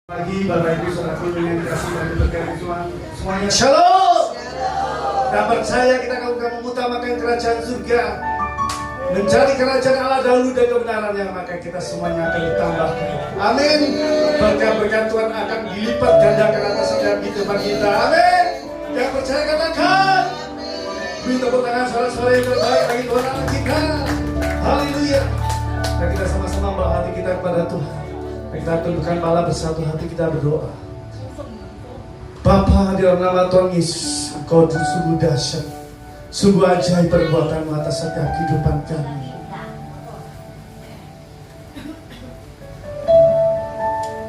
Pagi Bapak Ibu Saudaraku yang dikasihi dan diberkati Tuhan semuanya, Shalom. Kita percaya kita akan mengutamakan kerajaan surga, mencari kerajaan Allah dahulu dan kebenaran yang maka kita semuanya akan ditambahkan. Amin. Berkat-berkat Tuhan akan dilipat gandakan atas setiap kehidupan kita. Amin. Yang percaya katakan. Beri tepuk tangan suara-suara yang terbaik bagi Tuhan Allah kita. Haleluya. Dan kita sama-sama bawa hati kita kepada Tuhan. Kita tundukkan kepala bersatu hati, kita berdoa. Bapa, di dalam nama Tuhan Yesus, Engkau sungguh dahsyat, sungguh ajaib perbuatan-Mu atas setiap kehidupan kami.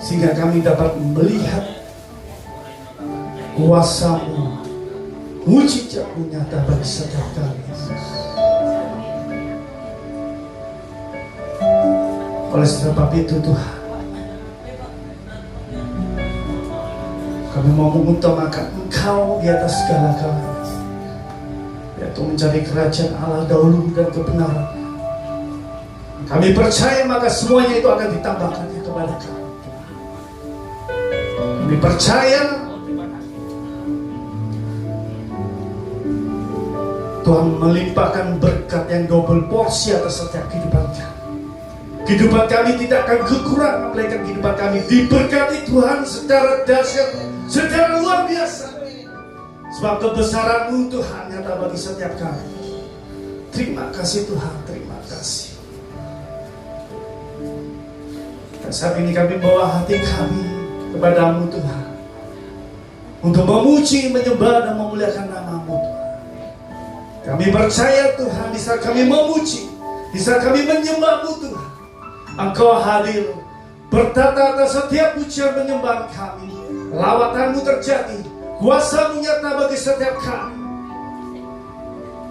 Sehingga kami dapat melihat kuasa-Mu, mujizat-Mu nyata bagi setiap kami, Yesus. Oleh sebab itu Tuhan, kami mau mengutamakan Engkau di atas segala-galanya, yaitu mencari kerajaan Allah dahulu dan kebenaran. Kami percaya maka semuanya itu akan ditambahkan kepada kami. Kami percaya Tuhan melimpahkan berkat yang double porsi atas setiap kehidupan kami. Kehidupan kami tidak akan kekurangan, melainkan kehidupan kami diberkati Tuhan secara dahsyat, secara luar biasa. Sebab kebesaran-Mu Tuhan nyata bagi setiap kami. Terima kasih Tuhan, terima kasih. Dan saat ini kami bawa hati kami kepada-Mu Tuhan, untuk memuji, menyembah dan memuliakan nama-Mu Tuhan. Kami percaya Tuhan, di saat kami memuji, di saat kami menyembah-Mu Tuhan, Engkau hadir, bertata atas setiap pujian penyembahan kami. Lawatan-Mu terjadi, kuasa-Mu nyata bagi setiap kami.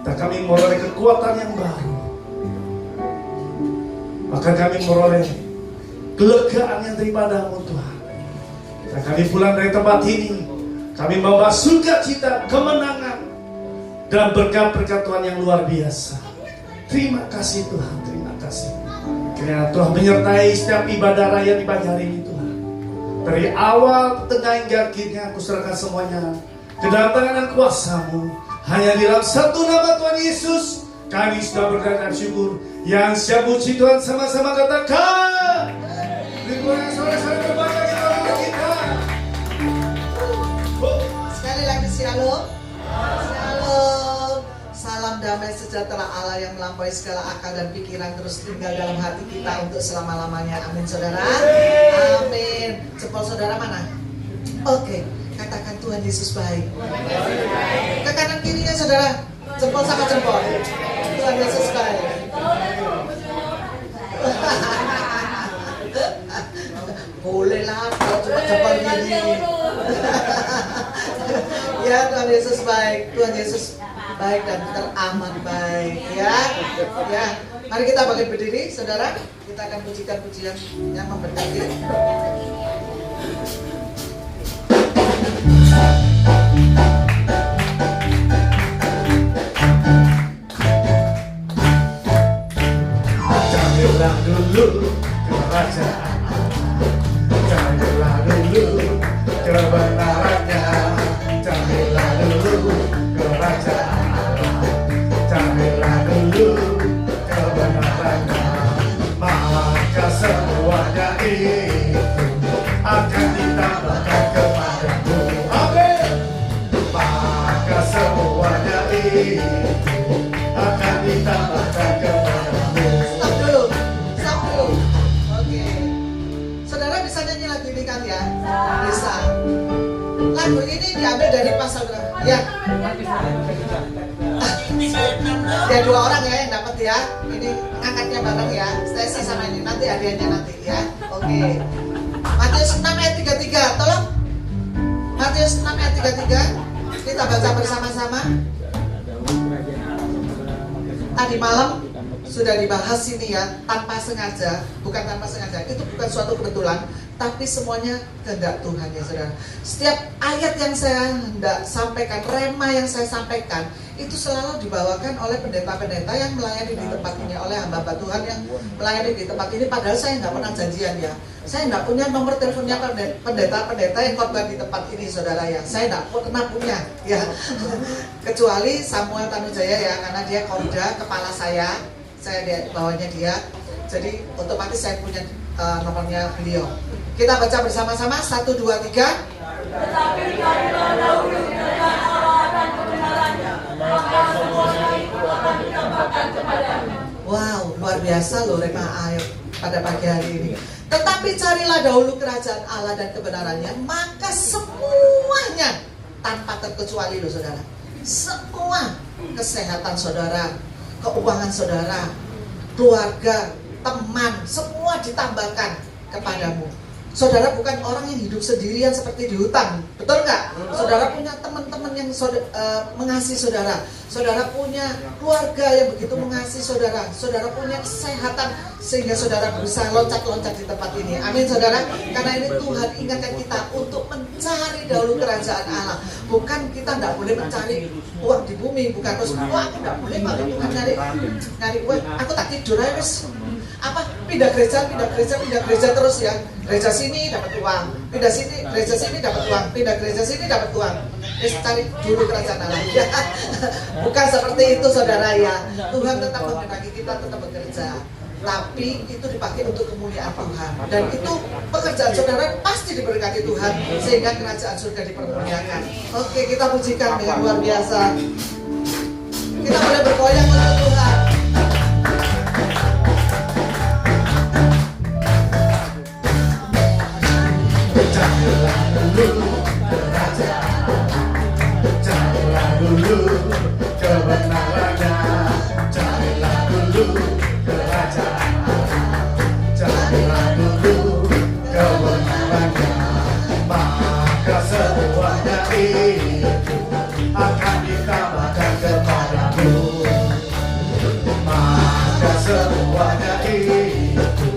Dan kami meroleh kekuatan yang baru. Maka kami meroleh kelegaan yang daripada-Mu Tuhan. Dan kami pulang dari tempat ini, kami membawa sukacita, kemenangan, dan berkat-berkat Tuhan yang luar biasa. Terima kasih Tuhan, terima kasih. Kiranya Tuhan menyertai setiap ibadah raya di pagi hari ini Tuhan. Dari awal, tengah hingga akhirnya aku serahkan semuanya ke dalam tangan dan kuasa-Mu. Hanya di dalam satu nama Tuhan Yesus kami sudah berdoa dan syukur. Yang siap puji Tuhan sama-sama katakan. Berikan suara-suara kepada kita. Sekali lagi shalom. Shalom. Salam damai sejahtera Allah yang melampaui segala akal dan pikiran terus tinggal dalam hati kita untuk selama-lamanya. Amin saudara. Amin. Jempol saudara mana? Oke, katakan Tuhan Yesus baik. Ke kanan kirinya saudara, jempol sama jempol. Tuhan Yesus baik. Bolehlah kalau cuma jempol gini. Ya, Tuhan Yesus baik. Tuhan Yesus baik dan teramat baik, ya. Mari kita bangkit berdiri, saudara. Kita akan pujikan pujian yang memberkati. Carilah dulu kerajaan, carilah dulu kebenarannya, carilah dulu kerajaan, carilah dulu kebenarannya, maka semuanya itu akan ditambahkan kepadamu. Amin. Maka semuanya itu akan ditambahkan kepadamu. Stop dulu. Oke. Saudara bisa nyanyi lagu ini kan ya? Bisa. Lagu ini diambil dari pasal berapa? Ya. Ya 2 orang ya yang dapat ya. Ini angkatnya bareng ya. Stacy sama ini nanti hadiahnya nanti ya. Oke. Matius 6 ayat 33. Tolong. Matius 6 ayat 33. Kita baca bersama-sama. Tadi malam sudah dibahas ini ya, tanpa sengaja, bukan tanpa sengaja, itu bukan suatu kebetulan, tapi semuanya kehendak Tuhan ya saudara. Setiap ayat yang saya hendak sampaikan, rema yang saya sampaikan, itu selalu dibawakan oleh pendeta-pendeta yang melayani di tempat ini, oleh hamba-hamba Tuhan yang melayani di tempat ini. Padahal saya nggak pernah janjian ya. Saya tidak punya nomor teleponnya pendeta-pendeta yang khotbah di tempat ini, saudara ya. Saya tidak pernah punya, ya. Kecuali Samuel Tanujaya ya, karena dia korda kepala saya di bawahnya dia. Jadi otomatis saya punya nomornya beliau. Kita baca bersama-sama 1, 2, 3. Tetapi carilah dahulu kerajaan Allah dan kebenarannya, maka semuanya itu akan ditambahkan kepadamu. Wow, luar biasa loh Rema Ayat pada pagi hari ini. Tetapi carilah dahulu kerajaan Allah dan kebenarannya, maka semuanya tanpa terkecuali loh saudara. Semua kesehatan saudara, keuangan saudara, keluarga, teman, semua ditambahkan kepadamu. Saudara bukan orang yang hidup sendirian seperti di hutan, betul nggak? Saudara punya teman-teman yang mengasihi saudara. Saudara punya keluarga yang begitu mengasihi saudara. Saudara punya kesehatan sehingga saudara bisa loncat-loncat di tempat ini. Amin saudara. Karena ini Tuhan ingatkan kita untuk mencari dahulu kerajaan Allah. Bukan kita tidak boleh mencari uang di bumi, bukan terus wah aku tidak boleh kalau Tuhan nyari uang. Aku tak tidur aja wes. Apa pindah gereja terus ya, gereja sini dapat uang, pindah sini gereja sini dapat uang, pindah gereja sini dapat uang. Cari dulu kerajaan Allah ya. Bukan seperti itu saudara ya. Tuhan tetap menghendaki kita tetap bekerja, tapi itu dipakai untuk kemuliaan Tuhan, dan itu pekerjaan saudara pasti diberkati Tuhan sehingga kerajaan surga dipermuliakan. Oke, kita pujikan dengan luar biasa. Kita boleh bergoyang untuk Tuhan. Carilah dulu kebenarannya, carilah dulu kerajaan Allah, carilah dulu kebenarannya, maka semuanya itu akan ditambahkan kepadamu, maka semuanya itu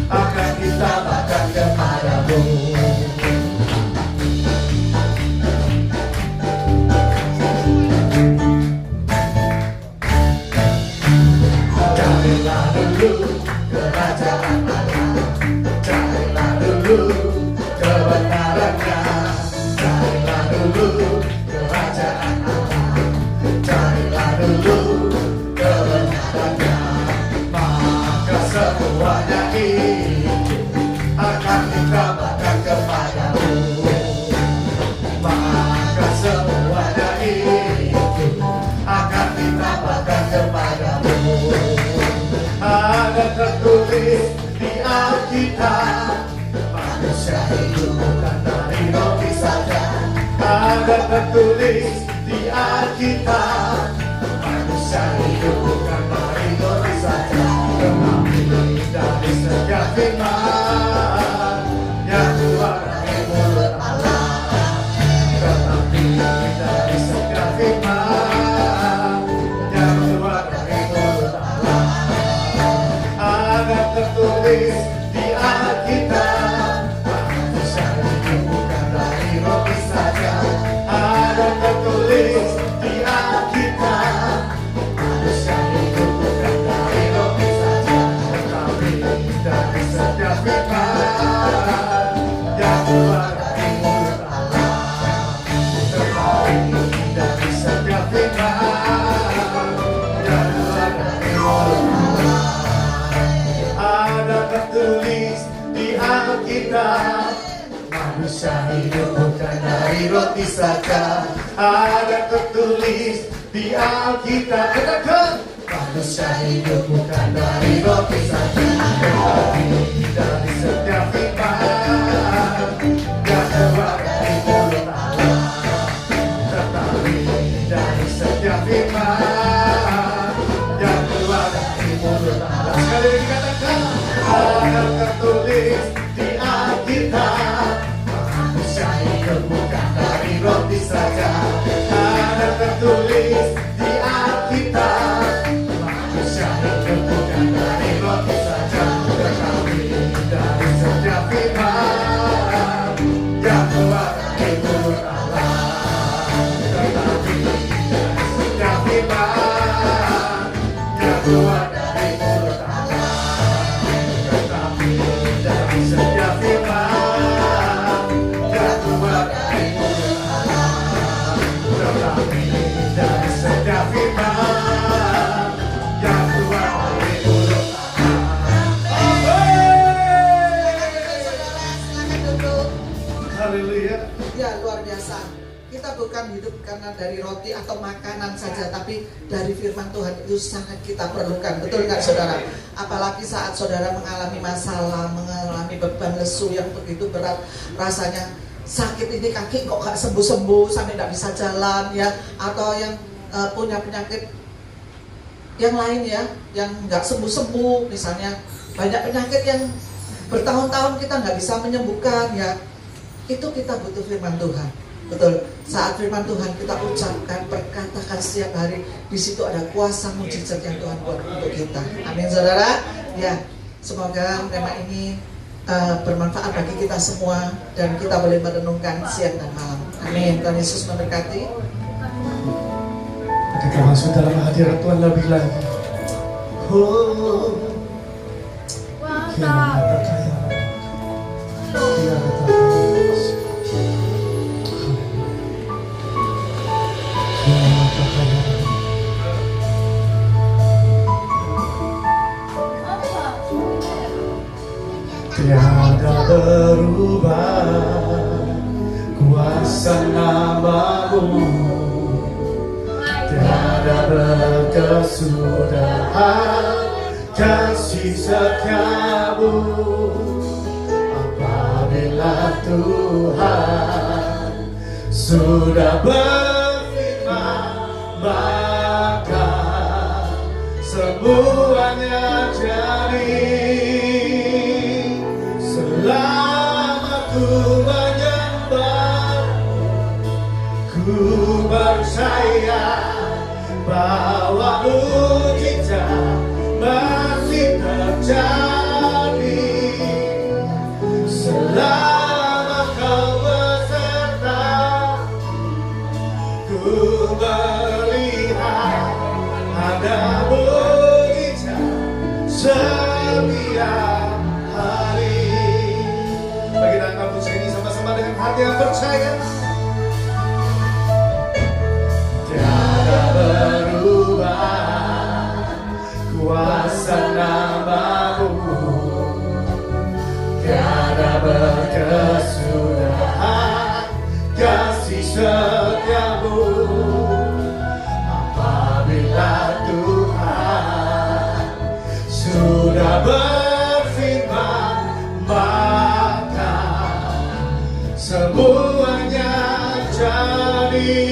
akan ditambahkan kepadamu. Carilah dulu kerajaan Allah, carilah dulu kebenarannya, carilah dulu kerajaan Allah, carilah dulu kebenarannya, maka semuanya itu akan ditambahkan kepadamu, maka semuanya itu akan ditambahkan kepadamu. Ada tertulis di Alkitab, manusia hidup bukan dari roti saja. Ada tertulis di Alkitab, manusia hidup bukan dari roti saja, tetapi dari setiap firman yang keluar dari mulut Allah. Tetapi dari setiap firman yang keluar dari mulut Allah. Ada tertulis di Alkitab, manusia hidup bukan dari roti saja. Ada tertulis di Alkitab, manusia hidup bukan dari roti saja, tetapi dari setiap firman yang keluar dari mulut Allah. Tetapi dari setiap firman yang keluar dari mulut Allah. Ada tertulis di Alkitab, manusia hidup bukan dari roti saja. Ada tertulis di Alkitab, katakan, manusia hidup bukan dari roti saja, tetapi dari setiap firman yang keluar dari mulut Allah. Tetapi dari setiap firman yang keluar dari mulut Allah. Sekali lagi katakan, ada tertulis di Alkitab, manusia hidup bukan dari roti saja. Ada tertulis di Alkitab, manusia hidup bukan dari roti saja, tetapi dari setiap firman yang keluar dari mulut Allah. Tetapi dari setiap firman yang keluar dari mulut Allah. Tetapi dari setiap Haleluya. Ya, luar biasa. Kita bukan hidup karena dari roti atau makanan saja, tapi dari firman Tuhan itu sangat kita perlukan. Betul nggak saudara? Apalagi saat saudara mengalami masalah, mengalami beban lesu yang begitu berat, rasanya sakit ini kaki kok gak sembuh-sembuh sampai nggak bisa jalan ya, atau yang punya penyakit yang lain ya, yang nggak sembuh-sembuh, misalnya banyak penyakit yang bertahun-tahun kita nggak bisa menyembuhkan ya, itu kita butuh firman Tuhan. Betul, saat firman Tuhan kita ucapkan, perkatakan setiap hari, di situ ada kuasa mujizat yang Tuhan buat untuk kita. Amin saudara. Ya, semoga tema ini bermanfaat bagi kita semua dan kita boleh merenungkan siang dan malam. Amin. Tuhan Yesus memberkati. Kita masuk dalam hadirat Tuhan lebih lagi. Oh, kita percaya. Kita percaya. Tiada berubah kuasa nama-Mu, tiada berkesudahan kasih setia-Mu. Apabila Tuhan sudah berfirman, maka semuanya jadi. Selama ku menyembah, ku percaya bahwa mujizat masih terjadi. Selama Kau beserta, ku melihat ada mujizat setiap hari. Bagi tangan kamu sini sama-sama dengan hati yang percaya. Tiada berubah kuasa nama-Mu, tiada berkesudahan kasih setia-Mu. Apabila Tuhan sudah berfirman, maka semuanya jadi.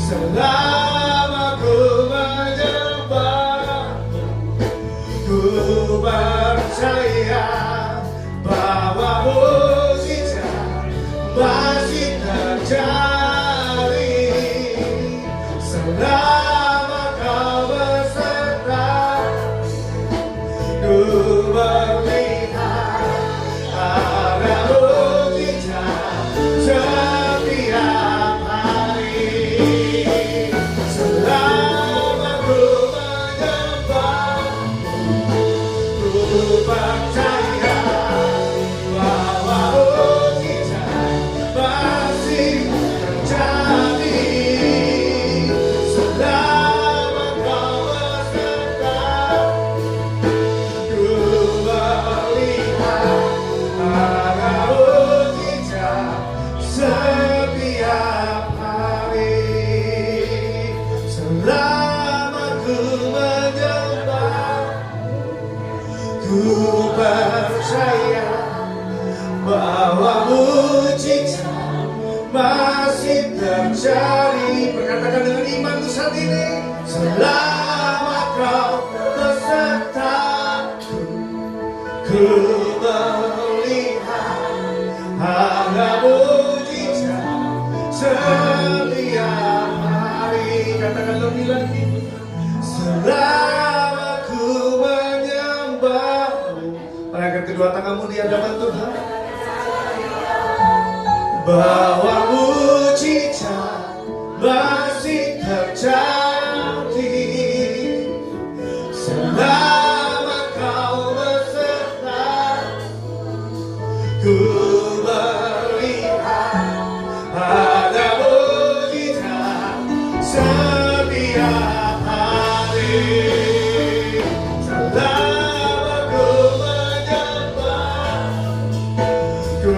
Selama ku menyembah, ku percaya bahwa mujizat masih terjadi. Selama Kau beserta, ku melihat ada mujizat setiap hari. Selama ku menyembah, ku percaya bahwa mujizat masih terjadi. Selama Kau beserta, ku melihat ada mujizat setiap hari. Selama ku menyembah, ku percaya bahwa mujizat masih terjadi. Perkatakan dengan imanmu saat ini. Selama Kau besertaku, ku melihat ada mujizat setiap hari. Katakan lebih lagi. Selama ku menyembah-Mu. Angkat kedua tanganmu di hadapan Tuhan. Bahwa mujizat masih terjadi. Selama Kau beserta, ku melihat ada mujizat setiap hari. Selama ku menyembah, ku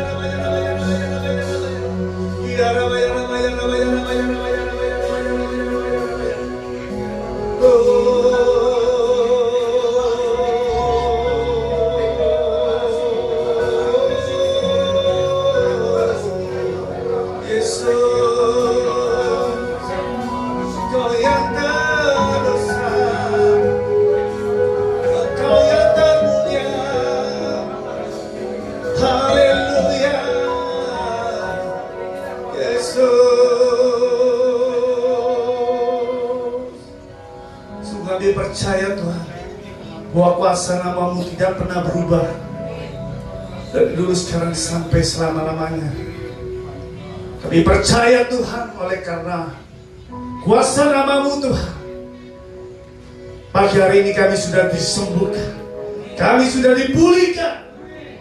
Kami percaya Tuhan bahwa kuasa nama-Mu tidak pernah berubah dari dulu sekarang sampai selama-lamanya. Kami percaya Tuhan oleh karena kuasa nama-Mu Tuhan. Pagi hari ini kami sudah disembuhkan, kami sudah dipulihkan,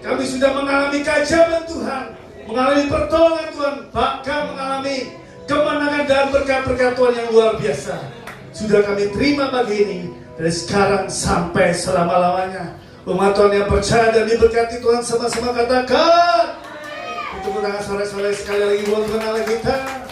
kami sudah mengalami keajaiban Tuhan, mengalami pertolongan Tuhan, bahkan mengalami kemenangan dan berkat-berkat Tuhan yang luar biasa. Sudah kami terima pagi ini, dari sekarang sampai selama-lamanya. Umat Tuhan yang percaya dan diberkati Tuhan sama-sama katakan. Untuk tangan sore-sore sekali lagi buat Tuhan Allah kita.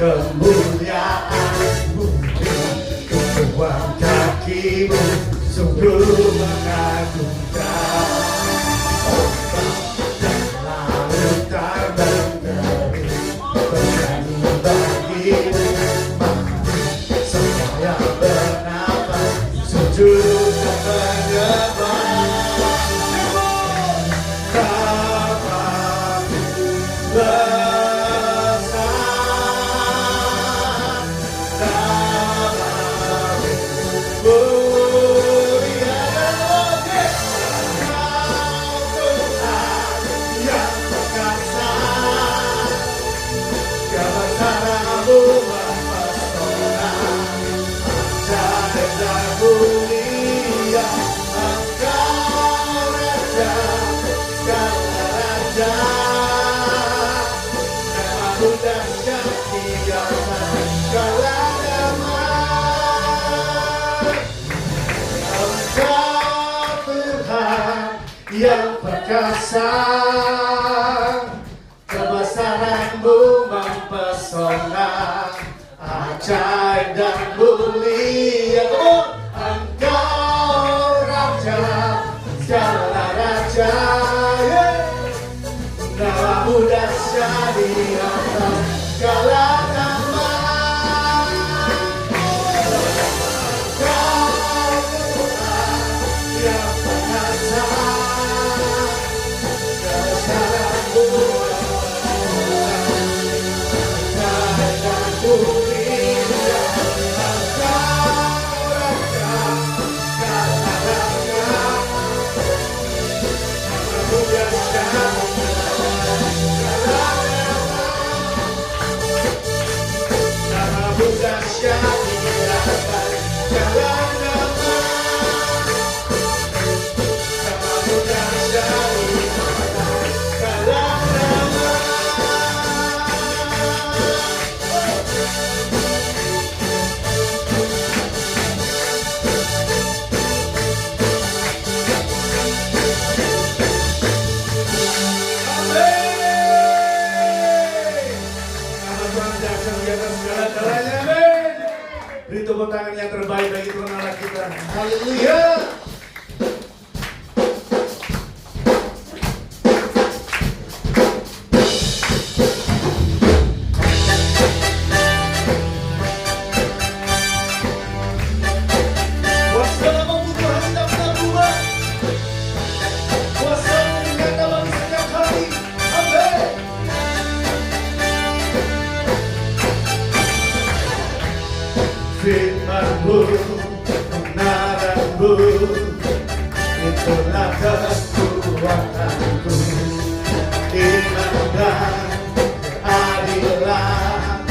Kemuliaan-Mu, Tuhan kaki-Mu sungguh mengagumkan. Dan lautan berderi bernyanyi bagi-Mu, semua yang bernafas sujud dan menyembah. Yang perkasa, kebesaran-Mu mempesona, ajaib dan mulia. Engkau Raja, segala Raja, nama-Mu dahsyat di atas segala nama. Haleluya. Kuasa dalam Tuhan tak pernah berubah. Kuasa meningkat dalam setiap hari. Amin. Firman-Mu, kebenaran-Mu, itulah kekuatanku. Iman dan keadilan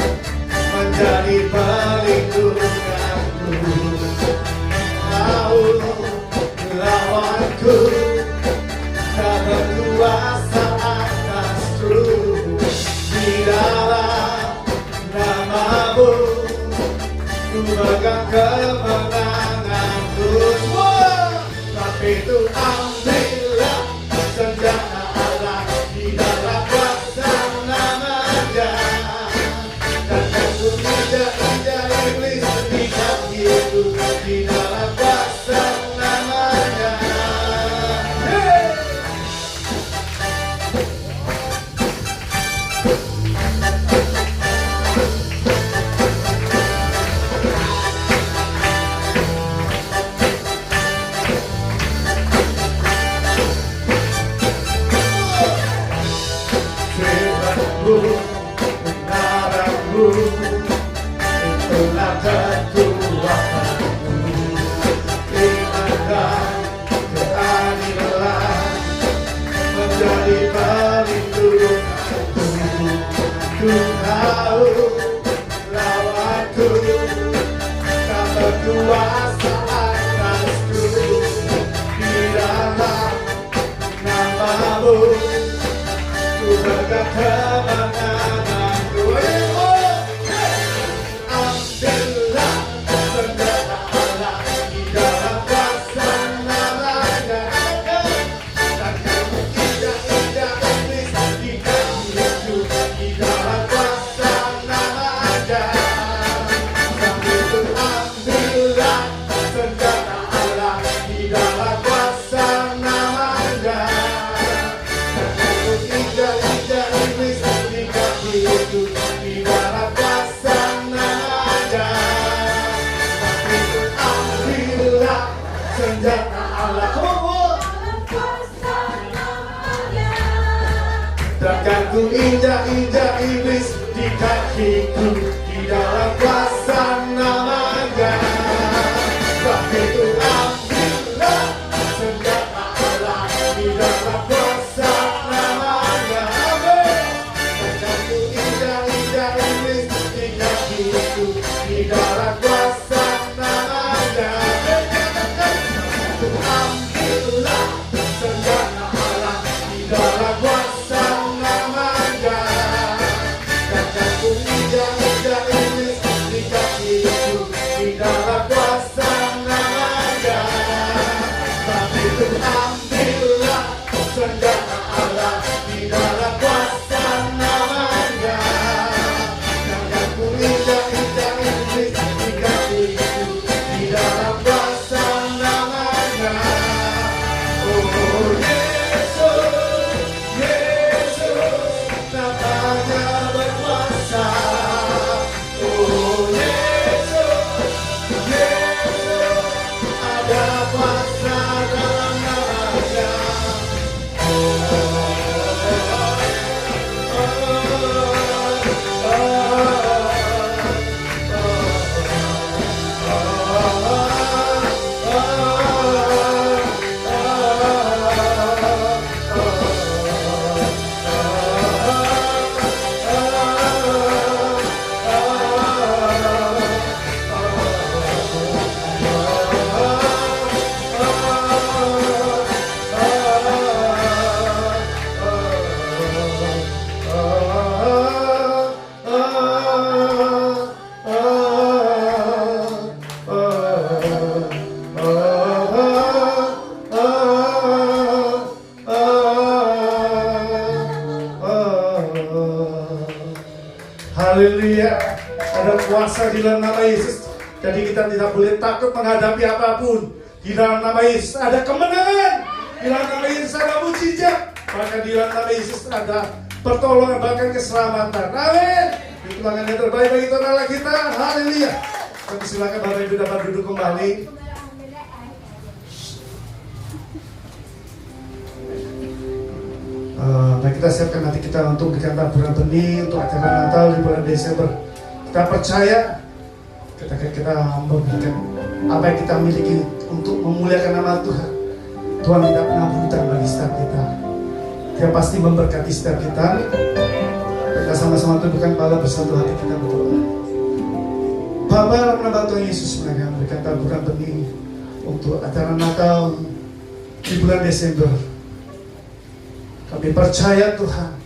menjadi perlindunganku. Kau lawanku, tak berkuasa atasku. Di dalam nama-Mu ku pegang kemenanganku. Tapi itu ambillah senjata Allah di dalam kuasa nama-Nya. Dan aku injak-injak iblis di kakiku di dalam kuasa nama-Nya. Hey! Firman-Mu, kebenaran-Mu, itulah kekuatanku. Iman dan keadilan menjadi perlindunganku. Ku tahu lawanku tak berkuasa atasku. Di dalam nama-Mu ku pegang kemenanganku. Ambillah senjata Allah di dalam kuasa nama-Nya. Dan kamu injak-injak iblis di kakiku di dalam kuasa nama-Nya. Sambil itu ambillah senjata Allah di dalam kuasa nama-Nya. Injak-injak iblis di kakiku di dalam kuasa nama-Nya. Tapi itu ambillah senjata Allah. Come on. Takkan ku injak-injak iblis di kakiku di dalam kuasa nama-Nya. Tapi itu ambillah senjata Allah di dalam kuasa nama-Nya. Amin. Takkan ku injak-injak iblis di kakiku di dalam kuasa nama-Nya. Ambillah senjata Allah di dalam kuasa nama-Nya. Takkan ku injak-injak iblis di kakiku di dalam kuasa nama-Nya. Tapi itu ambillah senjata Allah di dalam kuasa nama-Nya. Takkan ku injak-injak iblis di kakiku di dalam kuasa nama-Nya. Oh Yesus, Yesus, namanya berkuasa. Oh Yesus, Yesus, ada kuasa dalam nama-Nya. Haleluya. Ada kuasa di dalam nama Yesus. Jadi kita tidak boleh takut menghadapi apapun. Di dalam nama Yesus ada kemenangan. Di dalam nama Yesus ada mujizat. Bahkan di dalam nama Yesus ada pertolongan, bahkan keselamatan. Amin. Itulah yang terbaik bagi Tuhan Allah kita. Haleluya. Kami silakan Bapak Ibu dapat duduk kembali. Nah, kita siapkan nanti kita untuk memberikan taburan benih untuk acara Natal di bulan Desember. Kita percaya kita memberikan apa yang kita miliki untuk memuliakan nama Tuhan. Tuhan tidak pernah berhutang bagi setiap kita. Dia pasti memberkati setiap kita. Kita sama-sama tundukkan kepala bersatu hati kita berdoa. Bapa, dalam nama Tuhan Yesus, mereka memberikan taburan benih untuk acara Natal di bulan Desember. Kami percaya Tuhan,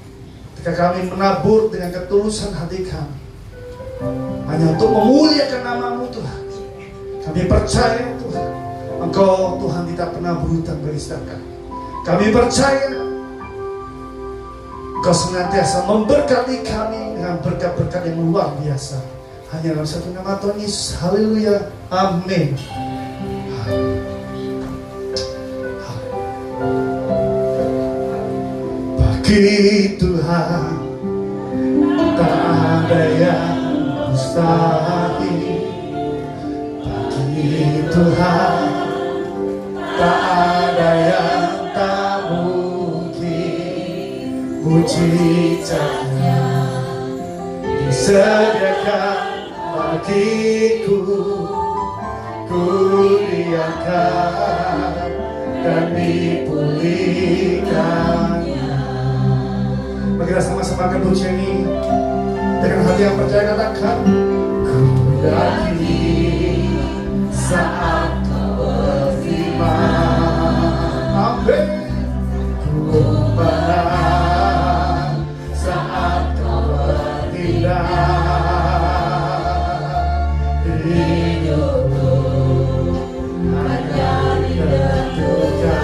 ketika kami menabur dengan ketulusan hati kami, hanya untuk memuliakan nama-Mu Tuhan. Kami percaya Tuhan, Engkau Tuhan tidak pernah berhutang bagi setiap kami. Kami percaya Engkau senantiasa memberkati kami dengan berkat-berkat yang luar biasa. Hanya dalam satu nama Tuhan Yesus. Haleluya. Amin. Bagi Tuhan tak ada yang mustahil. Bagi Tuhan tak ada yang tak mungkin. Mujizatnya disediakan bagiku. Ku lihatkan dan dipulihkan. Mari kita sama-sama akan pujian ini dengan hati yang percaya, katakan, ku yakini saat Kau berfirman. Amin. Ku menang saat Kau bertindak. Hidupku hanya ditentukan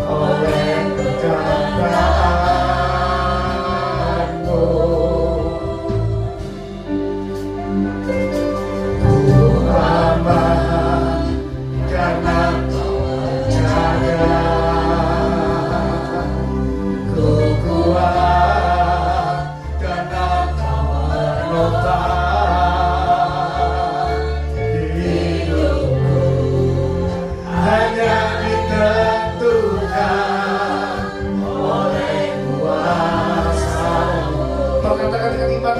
oleh perkataan.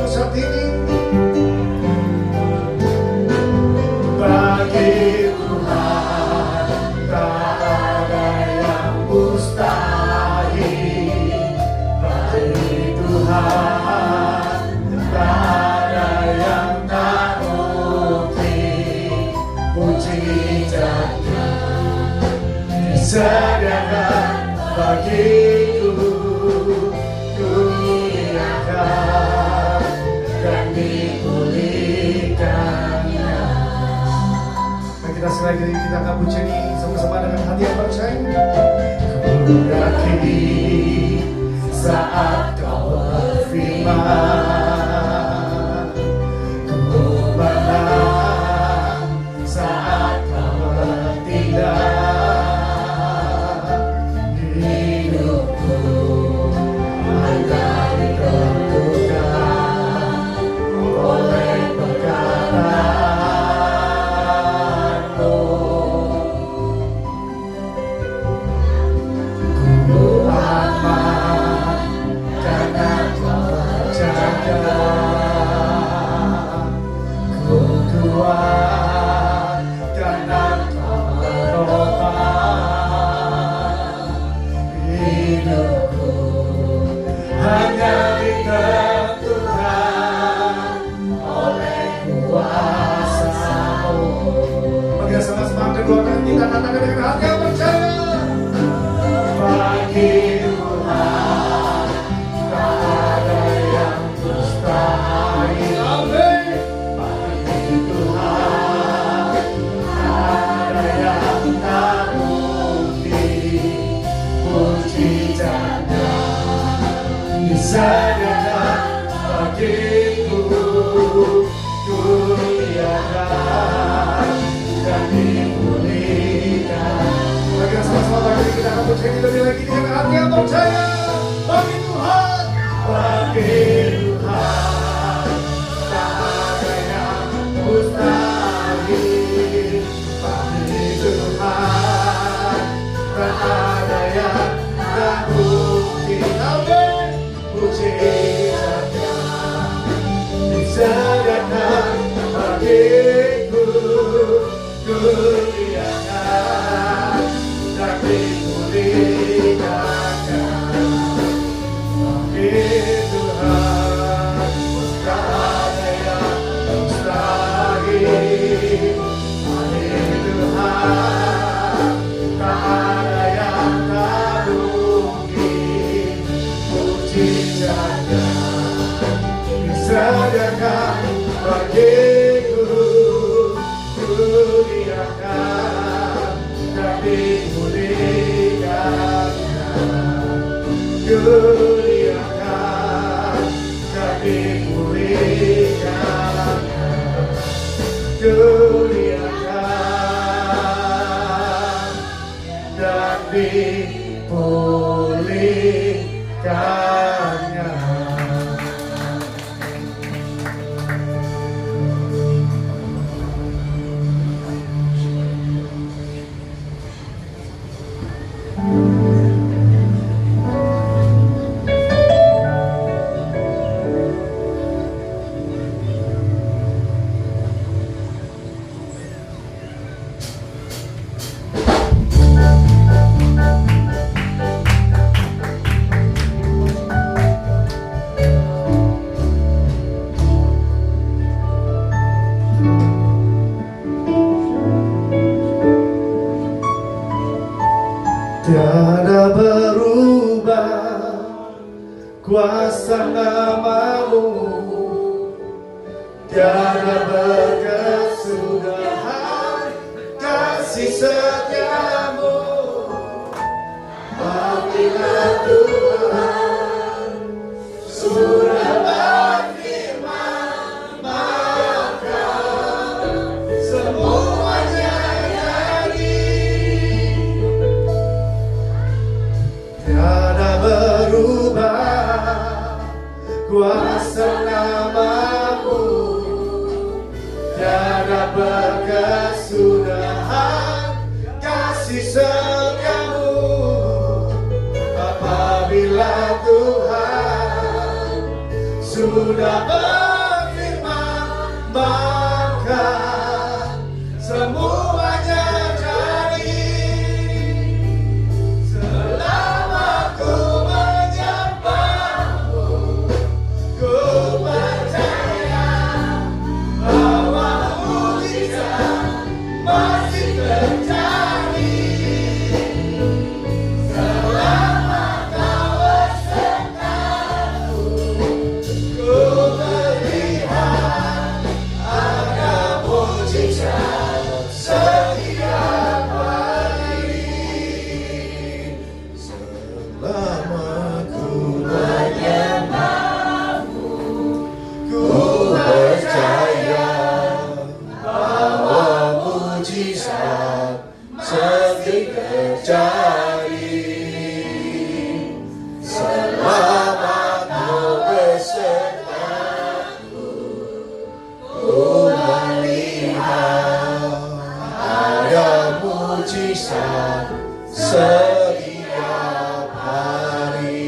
Saat ini bagi Tuhan tak ada yang mustahil. Bagi Tuhan tak ada yang tak mungkin. Mujizatnya disediakan bagiku. Ku lihatkan dan dipulihkannya. Nah, kita sekali lagi kita akan puji ini sama-sama dengan hati yang percaya. Ku yakini saat Kau berfirman. Ku menang saat Kau bertindak. Hidupku hanya ditentukan oleh perkataan-Mu. Ku aman karena Kau berjaga. Ku kuat karena Kau menolong. Geriakan dan dipulihkan, geriakan dan dipulihkannya. Tiada berubah kuasa nama-Mu, tiada berkesudahan kasih setia-Mu. Apabila Tuhan sudah berfirman, maka semuanya jadi. Tiada berubah kuasa nama-Mu, tiada berkesudahan kasih setia-Mu. Apabila Tuhan sudah berfirman, maka semuanya jadi. Selama ku menyembah-Mu, ku percaya bahwa mujizat masih terjadi. Selama Kau besertaku, ku melihat ada mujizat setiap hari. Selama ku menyembah-Mu, ku percaya bahwa mujizat pasti terjadi. Selama Kau besertaku, ku melihat ada mujizat setiap hari.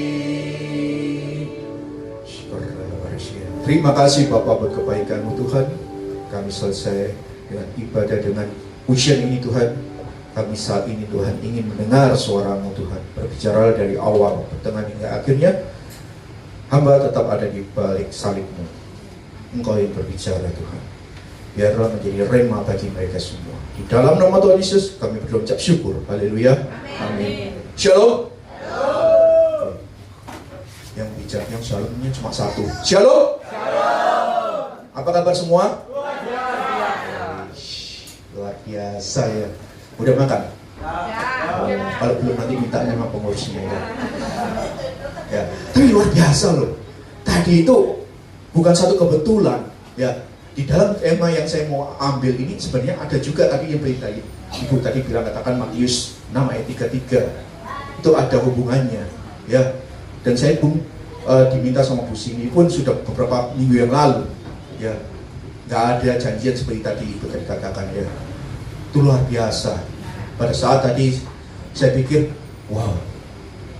Terima kasih Bapak buat kebaikan-Mu Tuhan. Kami selesai dengan ibadah dengan pujian ini Tuhan. Kami saat ini Tuhan ingin mendengar suara-Mu Tuhan. Berbicara dari awal, pertengahan hingga akhirnya. Hamba tetap ada di balik salib-Mu. Engkau yang berbicara Tuhan. Biarlah menjadi rema bagi mereka semua. Di dalam nama Tuhan Yesus kami berdoa ucap syukur. Haleluya. Amin. Shalom. Yang bijak, yang shalomnya cuma satu. Shalom. Apa kabar semua? Luar biasa ya. Udah makan? Kalau belum nanti minta sama pengurusnya ya. Ya, tapi luar biasa loh. Tadi itu bukan satu kebetulan ya. Di dalam tema yang saya mau ambil ini sebenarnya ada juga tadi yang tadi Ibu tadi bilang katakan Matius 6 ayat 33. Itu ada hubungannya ya. Dan saya pun diminta sama Bu Sini pun sudah beberapa minggu yang lalu ya. Nggak ada janjian seperti tadi itu tadi katakan ya. Itu luar biasa. Pada saat tadi saya pikir wow,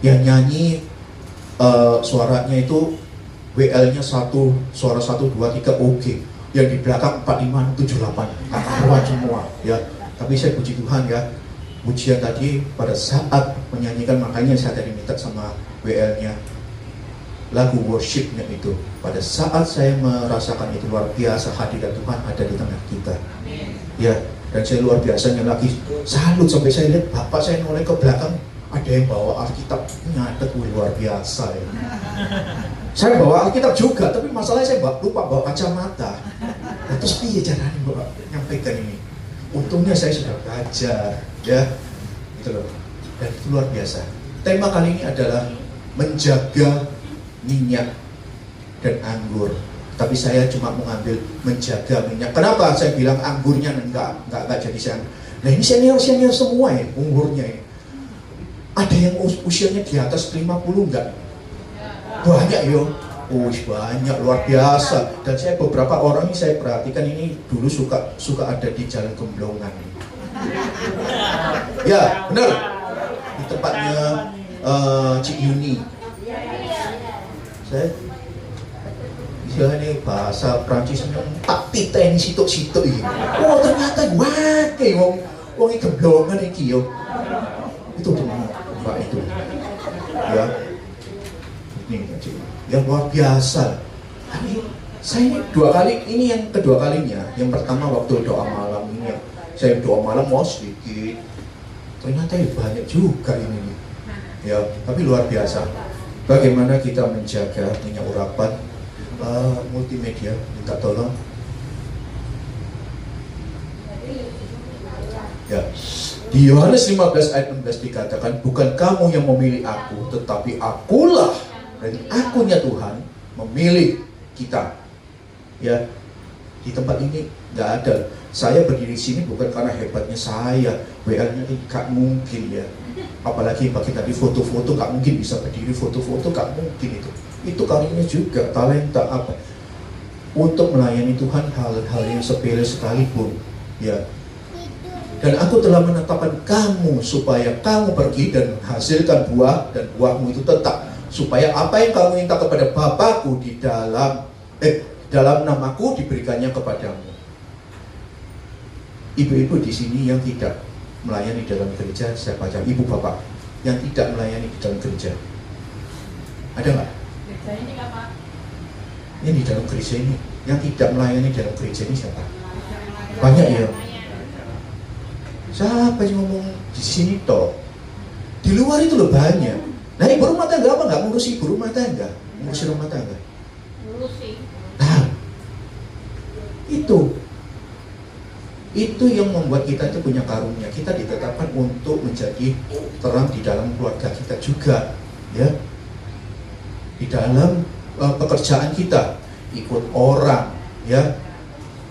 yang nyanyi suaranya itu WL-nya satu, suara 1, 2, 3 oke. Yang di belakang 4, 5, 6, 7, 8 karuan semua ya. Tapi saya puji Tuhan ya, pujian tadi pada saat menyanyikan, makanya saya tadi minta sama WL-nya lagu worship-nya itu. Pada saat saya merasakan itu luar biasa hadirat Tuhan ada di tengah kita. Ya, dan saya luar biasanya lagi salut sampai saya lihat bapak saya noleh ke belakang ada yang bawa Alkitab nyatet luar biasa ya. Saya bawa Alkitab juga, tapi masalahnya saya lupa bawa kacamata. Nah, terus piye caranya Bapak nyampaikan ini? Untungnya saya sudah belajar, ya, itu loh. Dan itu luar biasa. Tema kali ini adalah menjaga minyak dan anggur. Tapi saya cuma mengambil menjaga minyak. Kenapa saya bilang anggurnya enggak jadi saya. Nah ini senior semua ya, umurnya ya. Ada yang usianya di atas 50 enggak? Banyak yo. Banyak, luar biasa. Dan saya beberapa orang ini saya perhatikan ini dulu suka ada di Jalan Gemblongan. Ya, benar. Di tempatnya Cik Yuni. Saya istilahnya bahasa Prancisnya tak titen situk-situk ini. Oh ternyata wake wong Gemblongan iki yo. Itu Mbak itu. Ya. Ini yang luar biasa. Saya ini dua kali, ini yang kedua kalinya. Yang pertama waktu doa malam ini, saya doa malam mau sedikit. Ternyata banyak juga ini. Ya, tapi luar biasa. Bagaimana kita menjaga minyak urapan multimedia? Minta tolong. Ya. Di Yohanes 15 ayat 16 dikatakan, bukan kamu yang memilih aku, tetapi akulah dan akunya Tuhan memilih kita. Ya, di tempat ini nggak ada. Saya berdiri di sini bukan karena hebatnya saya, WL-nya nggak mungkin ya. Apalagi bagi tadi foto-foto nggak mungkin bisa berdiri foto-foto, nggak mungkin itu. Itu kalinya juga talenta apa? Untuk melayani Tuhan hal-hal yang sepele sekalipun, ya. Dan aku telah menetapkan kamu supaya kamu pergi dan menghasilkan buah dan buahmu itu tetap, supaya apa yang kamu minta kepada Bapakku di dalam namaku diberikannya kepadamu. Ibu-ibu di sini yang tidak melayani dalam gereja, saya baca ibu bapak yang tidak melayani di dalam gereja, ada nggak? Yang di dalam gereja ini, yang tidak melayani dalam gereja ini siapa? Banyak ya. Siapa yang ngomong di sini toh? Di luar itu loh banyak. Nah ibu rumah tangga apa nggak ngurus ibu rumah tangga? Ngurus rumah tangga? Ngurusin. Nah, itu yang membuat kita itu punya karunia. Kita ditetapkan untuk menjadi terang di dalam keluarga kita juga, ya. Di dalam pekerjaan kita, ikut orang, ya.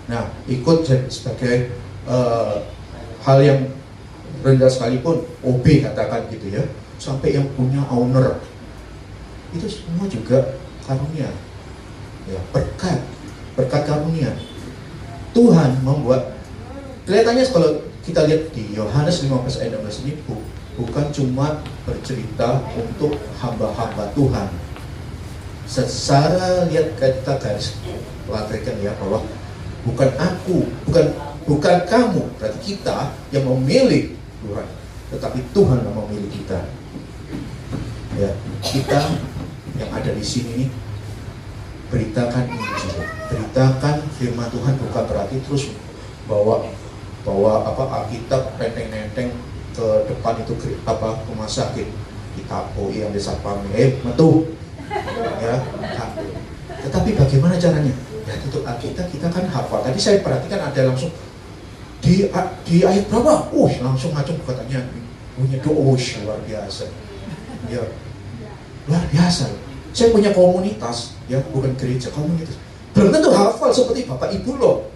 Nah, ikut sebagai hal yang rendah sekalipun, OB katakan gitu ya, sampai yang punya owner, itu semua juga karunia, ya, berkat karunia. Tuhan membuat, kelihatannya kalau kita lihat di Yohanes 15 ayat 16 ini bukan cuma bercerita untuk hamba-hamba Tuhan. Secara lihat kita garis latihkan ya, bahwa bukan kamu, berarti kita yang memilih Tuhan, tetapi Tuhan yang memilih kita. Ya, kita yang ada di sini beritakan Injil, beritakan firman Tuhan, bukan berarti terus bawa Alkitab nenteng ke depan itu rumah sakit kita yang desa pamit metu ya. Tetapi bagaimana caranya? Ya tutup Alkitab kita kan hafal. Tadi saya perhatikan ada langsung di ayat berapa? Langsung ngacung katanya punya doa luar biasa. Ya, luar biasa. Saya punya komunitas, ya bukan gereja, komunitas. Belum tentu hafal seperti bapak ibu loh.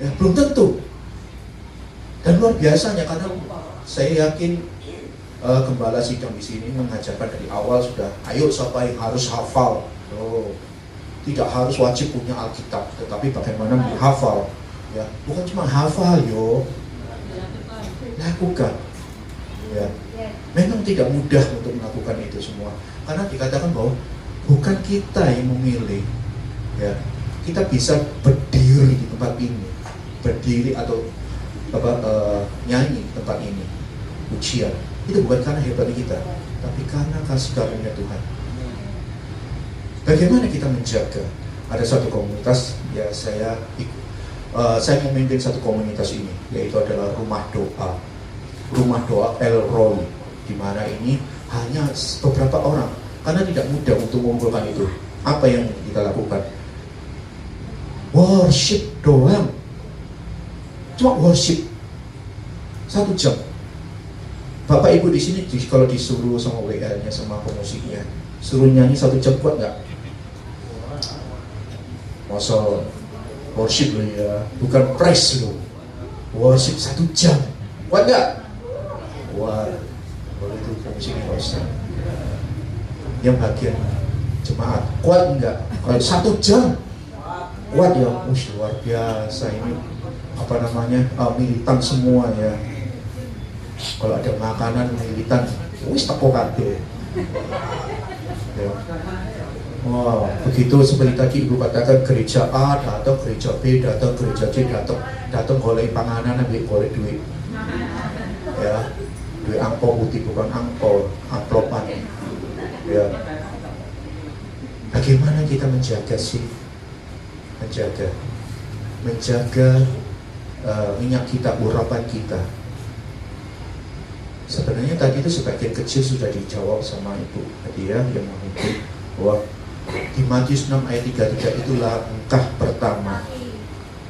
Ya, belum tentu. Dan luar biasanya karena saya yakin gembala sidang di sini mengajarkan dari awal sudah, ayo siapa yang harus hafal. Tidak harus wajib punya Alkitab, tetapi bagaimana menghafal. Ya, bukan cuma hafal yo, lakukan. Ya, memang tidak mudah untuk melakukan itu semua, karena dikatakan bahwa bukan kita yang memilih. Ya, kita bisa berdiri di tempat ini, berdiri atau nyanyi di tempat ini, ujian. Itu bukan karena hebatnya kita, tapi karena kasih karunia Tuhan. Bagaimana kita menjaga? Ada satu komunitas, ya saya memimpin satu komunitas ini, yaitu adalah rumah doa El Roy, di mana ini hanya beberapa orang, karena tidak mudah untuk mengumpulkan itu. Apa yang kita lakukan? Worship doang, cuma worship 1 jam. Bapak Ibu di sini kalau disuruh sama WL-nya sama pemusiknya, suruh nyanyi 1 jam kuat nggak? Masa worship loh ya, bukan praise loh. Worship 1 jam, kuat nggak? Wah, kalau itu pemusiknya nggak usah. Yang bagian jemaat, kuat nggak? Kalau 1 jam, kuat ya, luar biasa ini. Apa namanya, militan semua ya. Kalau ada makanan militan, wis teko kabeh. Ya. Wow, begitu seperti tadi Ibu katakan, gereja A datang, gereja B datang, gereja C datang golek panganan, ambil golek duit. Ya, duit angpau putih bukan angpau, amplopan. Ya. Bagaimana kita menjaga sih? Menjaga minyak kita, urapan kita. Sebenarnya tadi itu sebagian kecil sudah dijawab sama Ibu Hadiah yang memimpin bahwa di Matius 6 ayat 33 itu langkah pertama,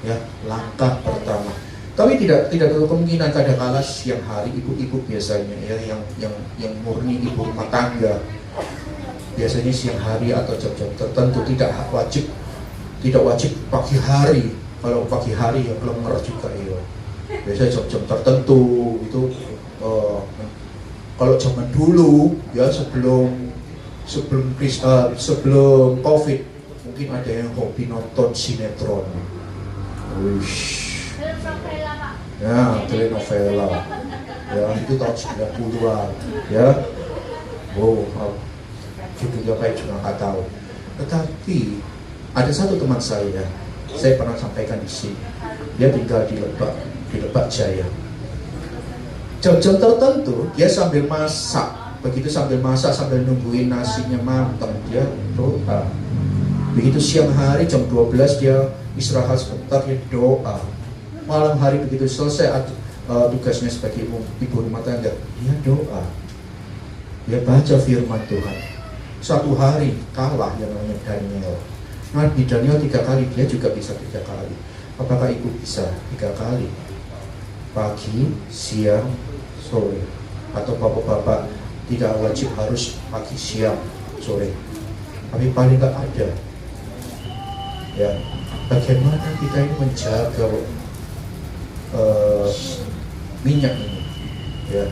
ya, langkah pertama. Tapi tidak terlalu kemungkinan kadang-kala siang hari ibu-ibu biasanya ya yang murni ibu rumah tangga biasanya siang hari atau jam-jam tertentu tidak wajib pagi hari. Kalau pagi hari ya kelengar juga ya. Biasanya jam-jam tertentu itu. Kalau zaman dulu ya sebelum COVID mungkin ada yang hobi nonton sinetron. Wish. Ya, telenovela. Ya, itu tahun 90-an. Ya. Wow, judulnya kayak juga nggak tahu. Tetapi ada satu teman saya pernah sampaikan di sini. Dia tinggal di Lebak Jaya. Jam-jam tertentu dia sambil masak, begitu sambil masak sambil nungguin nasinya matang dia doa. Begitu siang hari jam 12 dia istirahat sebentar dia doa. Malam hari begitu selesai tugasnya sebagai ibu rumah tangga dia doa. Dia baca firman Tuhan. Satu hari kalah yang namanya Daniel. Nabi Daniel 3 kali, dia juga bisa 3 kali. Apakah ibu bisa 3 kali? Pagi, siang, sore. Atau bapak-bapak tidak wajib harus pagi, siang, sore. Tapi paling nggak ada. Ya, bagaimana kita ini menjaga minyak ini? Ya,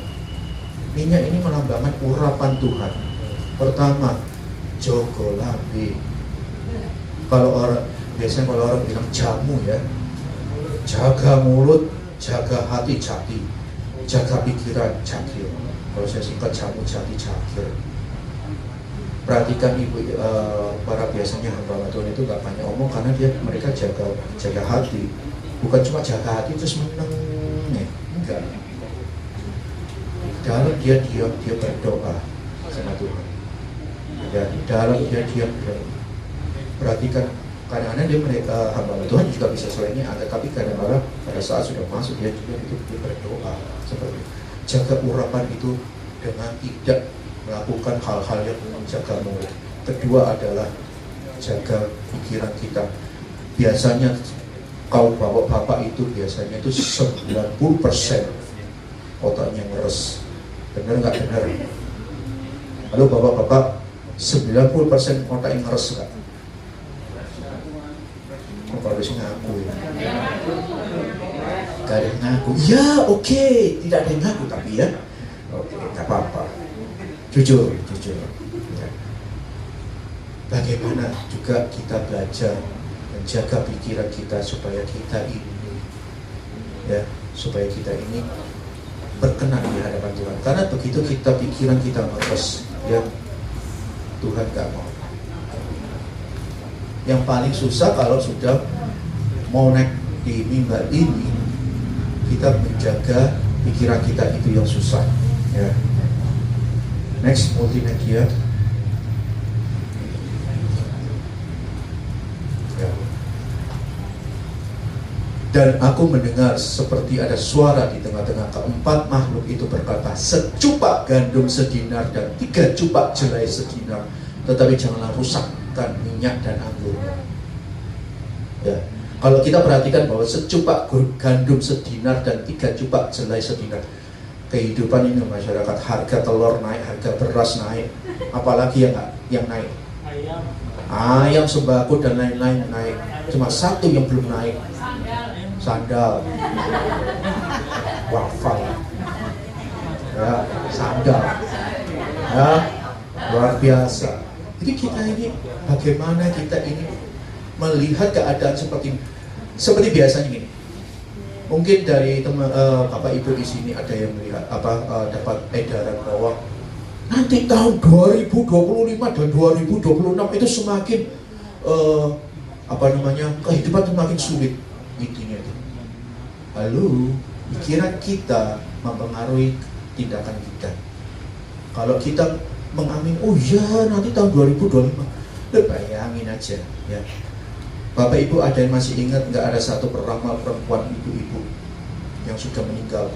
minyak ini melambangkan urapan Tuhan. Pertama, jogo lambe. Biasanya kalau orang bilang jamu ya, jaga mulut, jaga hati jati, jaga pikiran cakil. Kalau saya singkat jamu jati cakil. Perhatikan ibu para biasanya hamba Tuhan itu nggak banyak omong karena mereka jaga hati, bukan cuma jaga hati terus meneng, enggak. Dalam dia diam, dia berdoa sama Tuhan. Ya, dalam dia diam. Perhatikan kadang-kadang mereka hamba Tuhan juga bisa selainnya ada, tapi kadang-kadang pada saat sudah masuk dia juga itu berdoa seperti itu. Jaga urapan itu dengan tidak melakukan hal-hal yang menjaga mulut. Kedua adalah jaga pikiran kita. Biasanya kaum bapak-bapak itu biasanya itu 90% otaknya ngeres. Benar nggak benar? Lalu bapak-bapak 90% otaknya ngeres nggak? Harus ngaku ya. Gak ada yang ngaku. Ya oke, tidak ada yang ngaku tapi ya oke, gak apa-apa. Jujur ya. Bagaimana juga kita belajar menjaga pikiran kita supaya kita ini berkenan di hadapan Tuhan. Karena begitu pikiran kita ngeres ya, Tuhan gak mau. Yang paling susah kalau sudah mau naik di mimbar ini, kita menjaga pikiran kita itu yang susah ya. Next, multimedia ya. Dan aku mendengar seperti ada suara di tengah-tengah keempat makhluk itu berkata, secupak gandum sedinar dan 3 cupak jelai sedinar, tetapi janganlah rusakkan minyak dan anggurnya. Ya, kalau kita perhatikan bahwa secupak gandum sedinar dan 3 cupak jelai sedinar, kehidupan ini masyarakat, harga telur naik, harga beras naik, apalagi yang naik, ayam, sembako dan lain-lain naik. Cuma satu yang belum naik, sandal, wafal, ya, sandal, ya, luar biasa. Jadi kita ini, bagaimana kita ini melihat keadaan seperti biasanya ini. Mungkin dari Bapak Ibu di sini ada yang melihat dapat edaran bahwa nanti tahun 2025 dan 2026 itu semakin kehidupan semakin sulit intinya itu. Lalu pikiran kita mempengaruhi tindakan kita. Kalau kita mengamin, oh ya nanti tahun 2025, bayangin aja ya. Bapak Ibu ada yang masih ingat nggak ada satu peramal perempuan ibu-ibu yang sudah meninggal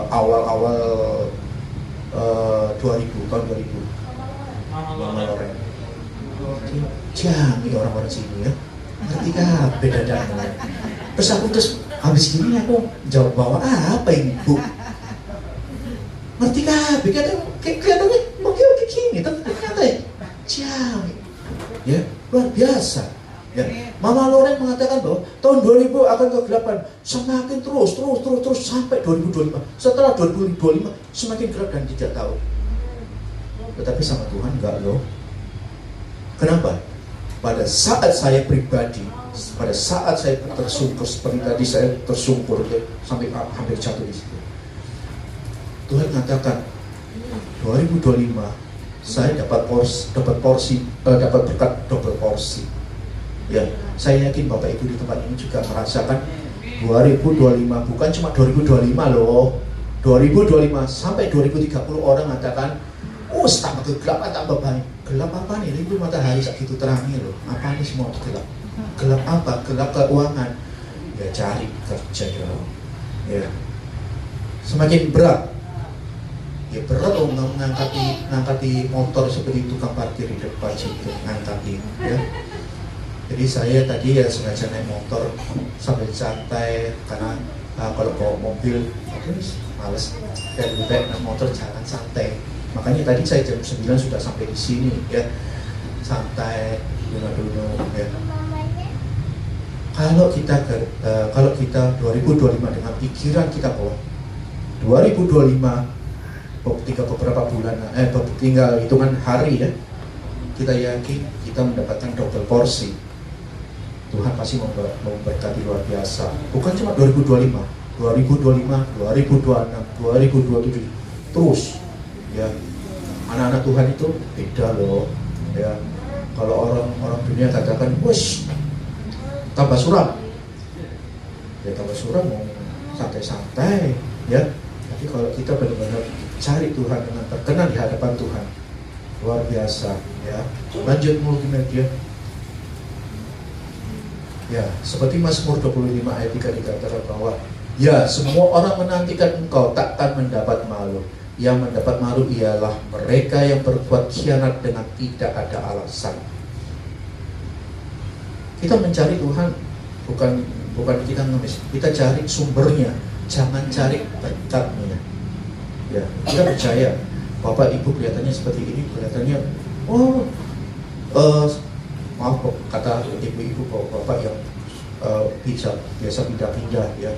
awal-awal 2000 tahun 2000, Mama Loren. Jangan orang-orang sini ya, ngerti kah beda danau. Terus aku habis gini aku jawab bahwa apa ini Bu? Ngerti kah? Kelihatannya oke gini, tapi ternyata jangan ya luar biasa. Ya, Mama Loren mengatakan bahwa tahun 2000 akan kegelapan semakin terus sampai 2025. Setelah 2025 semakin gelap dan tidak tahu. Tetapi sama Tuhan enggak loh. Kenapa? Pada saat saya pribadi, pada saat saya tersungkur seperti tadi saya tersungkur sampai hampir jatuh di situ. Tuhan mengatakan 2025 saya dapat berkat double porsi. Ya, saya yakin Bapak Ibu di tempat ini juga merasakan 2025 bukan cuma 2025 loh. 2025 sampai 2030 orang mengatakan, "Oh, tambah kegelapan, tambah baik." Gelap apa nih? Itu matahari segitu terangnya loh. Apa nih semua gelap? Gelap apa? Gelap keuangan. Ya cari kerja dong. Ya. Semakin berat. Ya berat loh ngangkati motor seperti tukang parkir di depan situ, ngangkati ya. Jadi saya tadi ya sengaja naik motor sambil santai karena kalau bawa mobil terus males, dan lebih baik naik motor jalan santai. Makanya tadi saya jam 9 sudah sampai di sini ya, santai dulu ya. Kalau kita 2025 dengan pikiran kita bahwa 2025 beberapa bulan tinggal hitungan hari ya, kita yakin kita mendapatkan double porsi. Tuhan pasti memberkati luar biasa. Bukan cuma 2025, 2026, 2027, terus ya. Anak-anak Tuhan itu beda loh ya. Kalau orang dunia katakan, "Wes, tambah suram." Ya tambah suram mau santai-santai ya. Tapi kalau kita benar-benar cari Tuhan dengan terkenal di hadapan Tuhan, luar biasa ya. Lanjut multimedia. Ya, seperti Mazmur 25 ayat 3 dikatakan bahwa ya, semua orang menantikan engkau takkan mendapat malu. Yang mendapat malu ialah mereka yang berbuat khianat dengan tidak ada alasan. Kita mencari Tuhan bukan kita ngemis, kita cari sumbernya, jangan cari berkatnya. Ya, kita percaya Bapak Ibu kelihatannya seperti ini, kelihatannya maaf kata ibu-ibu bapak yang biasa pindah-pindah ya,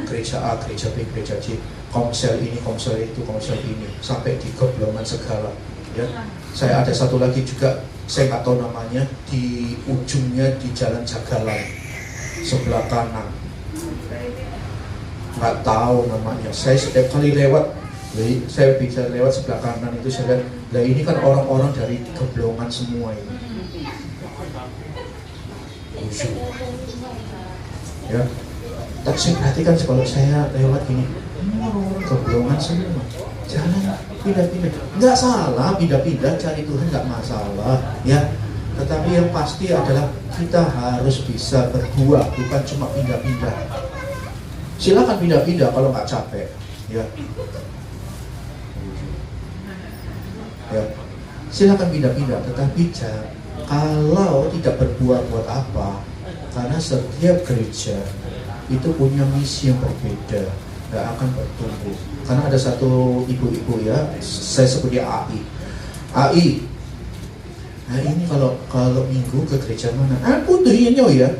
gereja A, gereja B, gereja C, komsel ini, komsel itu, komsel ini, sampai di keblongan segala ya. Saya ada satu lagi juga, saya nggak tahu namanya, di ujungnya di Jalan Jagalan sebelah kanan, nggak tahu namanya. Saya setiap kali lewat, saya bisa lewat sebelah kanan itu, saya lihat, nah ini kan orang-orang dari keblongan semua ini. Ya, tapi saya perhatikan kalau saya lewat gini, orang-orang keblongan semua, jangan pindah-pindah. Nggak salah pindah-pindah, cari Tuhan nggak masalah ya. Tetapi yang pasti adalah kita harus bisa berbuah, bukan cuma pindah-pindah. Silakan pindah-pindah kalau nggak capek ya. Ya, silakan pindah-pindah, tetapi kalau tidak berbuat buat apa? Karena setiap gereja itu punya misi yang berbeda. nggak akan bertumbuh. Karena ada satu ibu-ibu ya, saya sebut dia AI. Nah ini kalau minggu ke gereja mana? Aku tuh ya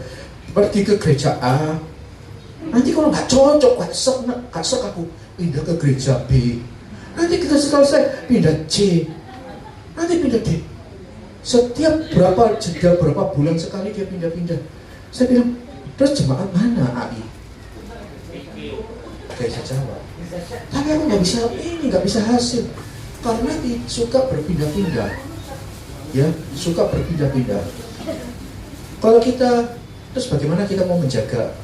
pergi ke gereja A. Nanti kalau nggak cocok, nggak sek aku pindah ke gereja B. Nanti kita selesai pindah C. Nanti pindah D. Setiap berapa bulan sekali dia pindah-pindah. Saya bilang, terus jemaat mana AI? Kayak saya jawab. Tapi aku nggak bisa hasil karena suka berpindah-pindah, ya suka berpindah-pindah. Kalau kita terus bagaimana kita mau menjaga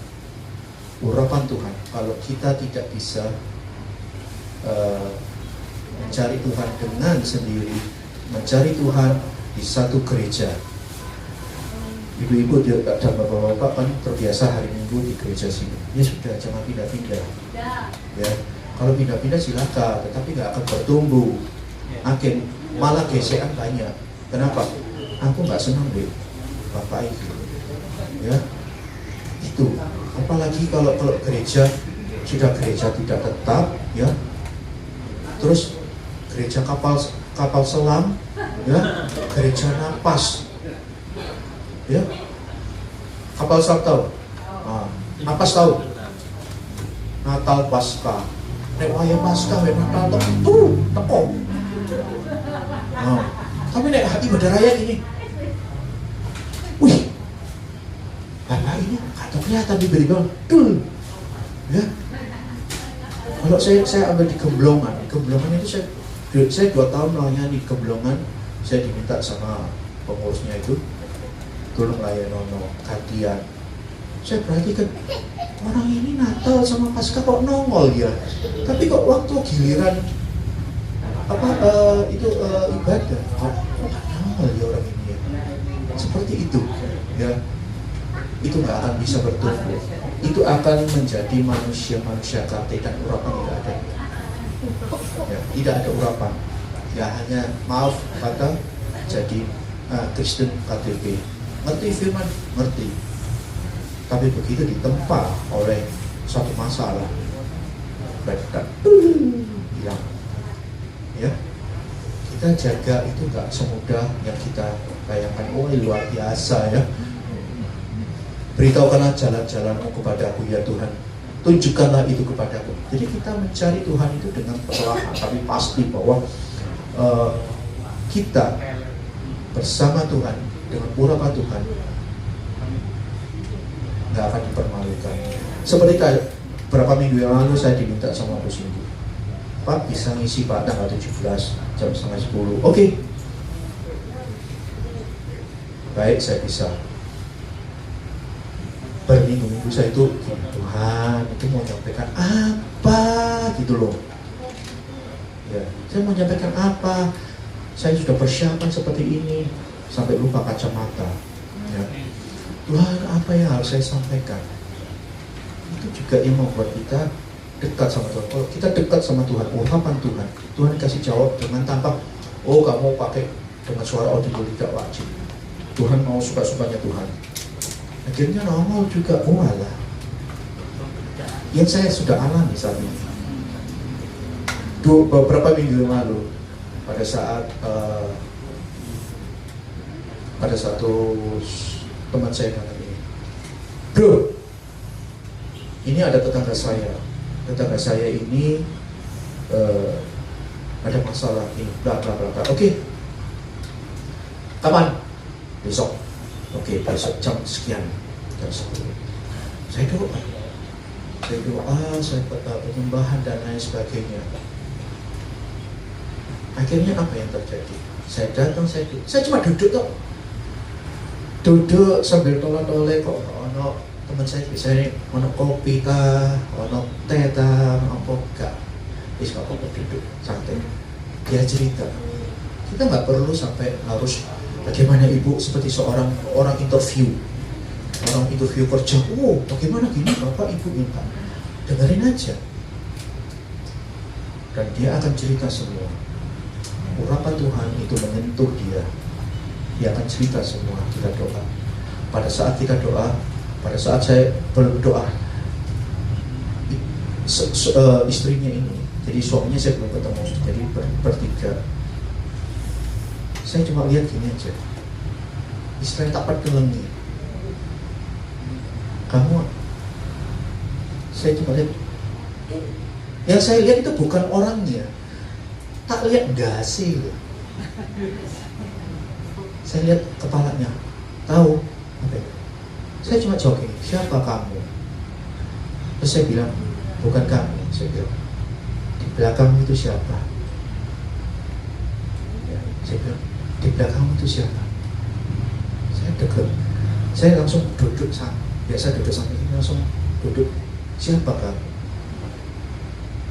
urapan Tuhan kalau kita tidak bisa mencari Tuhan dengan sendiri, mencari Tuhan di satu gereja. Ibu-ibu dan bapak-bapak kan terbiasa hari Minggu di gereja sini. Ya sudah, jangan pindah-pindah. Ya, kalau pindah-pindah silakan, tetapi nggak akan bertumbuh. Akhir malah gesekan banyak. Kenapa? Aku nggak senang deh, bapak itu. Ya, itu. Apalagi kalau gereja sudah gereja tidak tetap, ya. Terus gereja kapal selam, ya, gereja napas. Ya, kapal selam tahu? Napas tahu? Natal Pasca. Nek wayang Pasca, nek Natal teko. Tapi nek ibadah raya gini. Wih. Bapak ini kata kelihatan di beribadah. Ya. Kalau saya ambil di Gemblongan. Gemblongan itu saya 2 tahun lamanya di Gemblongan. Saya diminta sama pengurusnya itu tolong layanono gantian. Saya perhatikan orang ini Natal sama Paskah kok nongol ya, tapi kok waktu giliran ibadah kok nggak nongol ya orang ini ya. Seperti itu ya, itu nggak akan bisa bertumbuh. Itu akan menjadi manusia kate dan urapan tidak ada ya, tidak ada urapan ya, hanya maaf kata jadi Kristen KTP. Ngerti firman? Ngerti. Tapi begitu ditempa oleh suatu masalah, mereka hilang. Ya, kita jaga itu nggak semudah yang kita bayangkan. Oh, luar biasa ya. Beritahukanlah jalan-jalanmu kepadaku ya Tuhan. Tunjukkanlah itu kepadaku. Jadi kita mencari Tuhan itu dengan perlahan, tapi pasti bahwa kita bersama Tuhan dengan urapan Tuhan nggak akan dipermalukan. Seperti berapa minggu yang lalu saya diminta sama Bos Minggu, Pak bisa ngisi Pak tanggal 17 jam 9:30. Oke. Baik, saya bisa. Berminggu-minggu saya itu, Tuhan itu mau nyampaikan apa gitu loh. Ya, saya mau nyampaikan apa? Saya sudah persiapan seperti ini sampai lupa kacamata. Ya. Tuhan, apa yang harus saya sampaikan? Itu juga yang membuat kita dekat sama Tuhan. Kalau kita dekat sama Tuhan, urapan Tuhan, Tuhan kasih jawab dengan tanpa, oh kamu pakai dengan suara audible tidak wajib. Tuhan mau suka-sukanya Tuhan. Akhirnya nongol juga, walah. Yang saya sudah alami saat ini. Beberapa minggu lalu, pada saat teman saya bilang ini, bro, ini ada tetangga saya ini ada masalah ini, bla bla bla. Oke. Kapan? Besok. Oke, besok jam sekian, jam 10. Saya doa, saya penyembahan dan lain sebagainya. Akhirnya apa yang terjadi? Saya datang, saya cuma duduk kok. Duduk sambil tolak-tolak kok. Ono teman saya biasanya ono kopi kah, ono teh kah, apa enggak. Wis kok duduk santai. Dia cerita. Kita nggak perlu sampai harus bagaimana ibu seperti seorang orang interview kerja. Oh, bagaimana gini bapak ibu minta. Dengerin aja. Dan dia akan cerita semua. Urapan Tuhan itu menyentuh dia. Dia akan cerita semua. Kita doa. Pada saat kita doa, pada saat saya berdoa, istrinya ini, jadi suaminya saya belum ketemu, jadi bertiga. Saya cuma lihat gini aja, istilahnya tak pergelengi. Kamu, saya cuma lihat, yang saya lihat itu bukan orangnya, tak lihat dasi loh. Saya lihat kepalanya, tahu apa? Saya cuma jawab ini, siapa kamu? Terus saya bilang, bukan kamu. Saya bilang, di belakang itu siapa? Ya, saya bilang, di belakang itu siapa? Saya dekat, saya langsung duduk sama, biasa duduk sampai ini, langsung duduk, siapa kamu?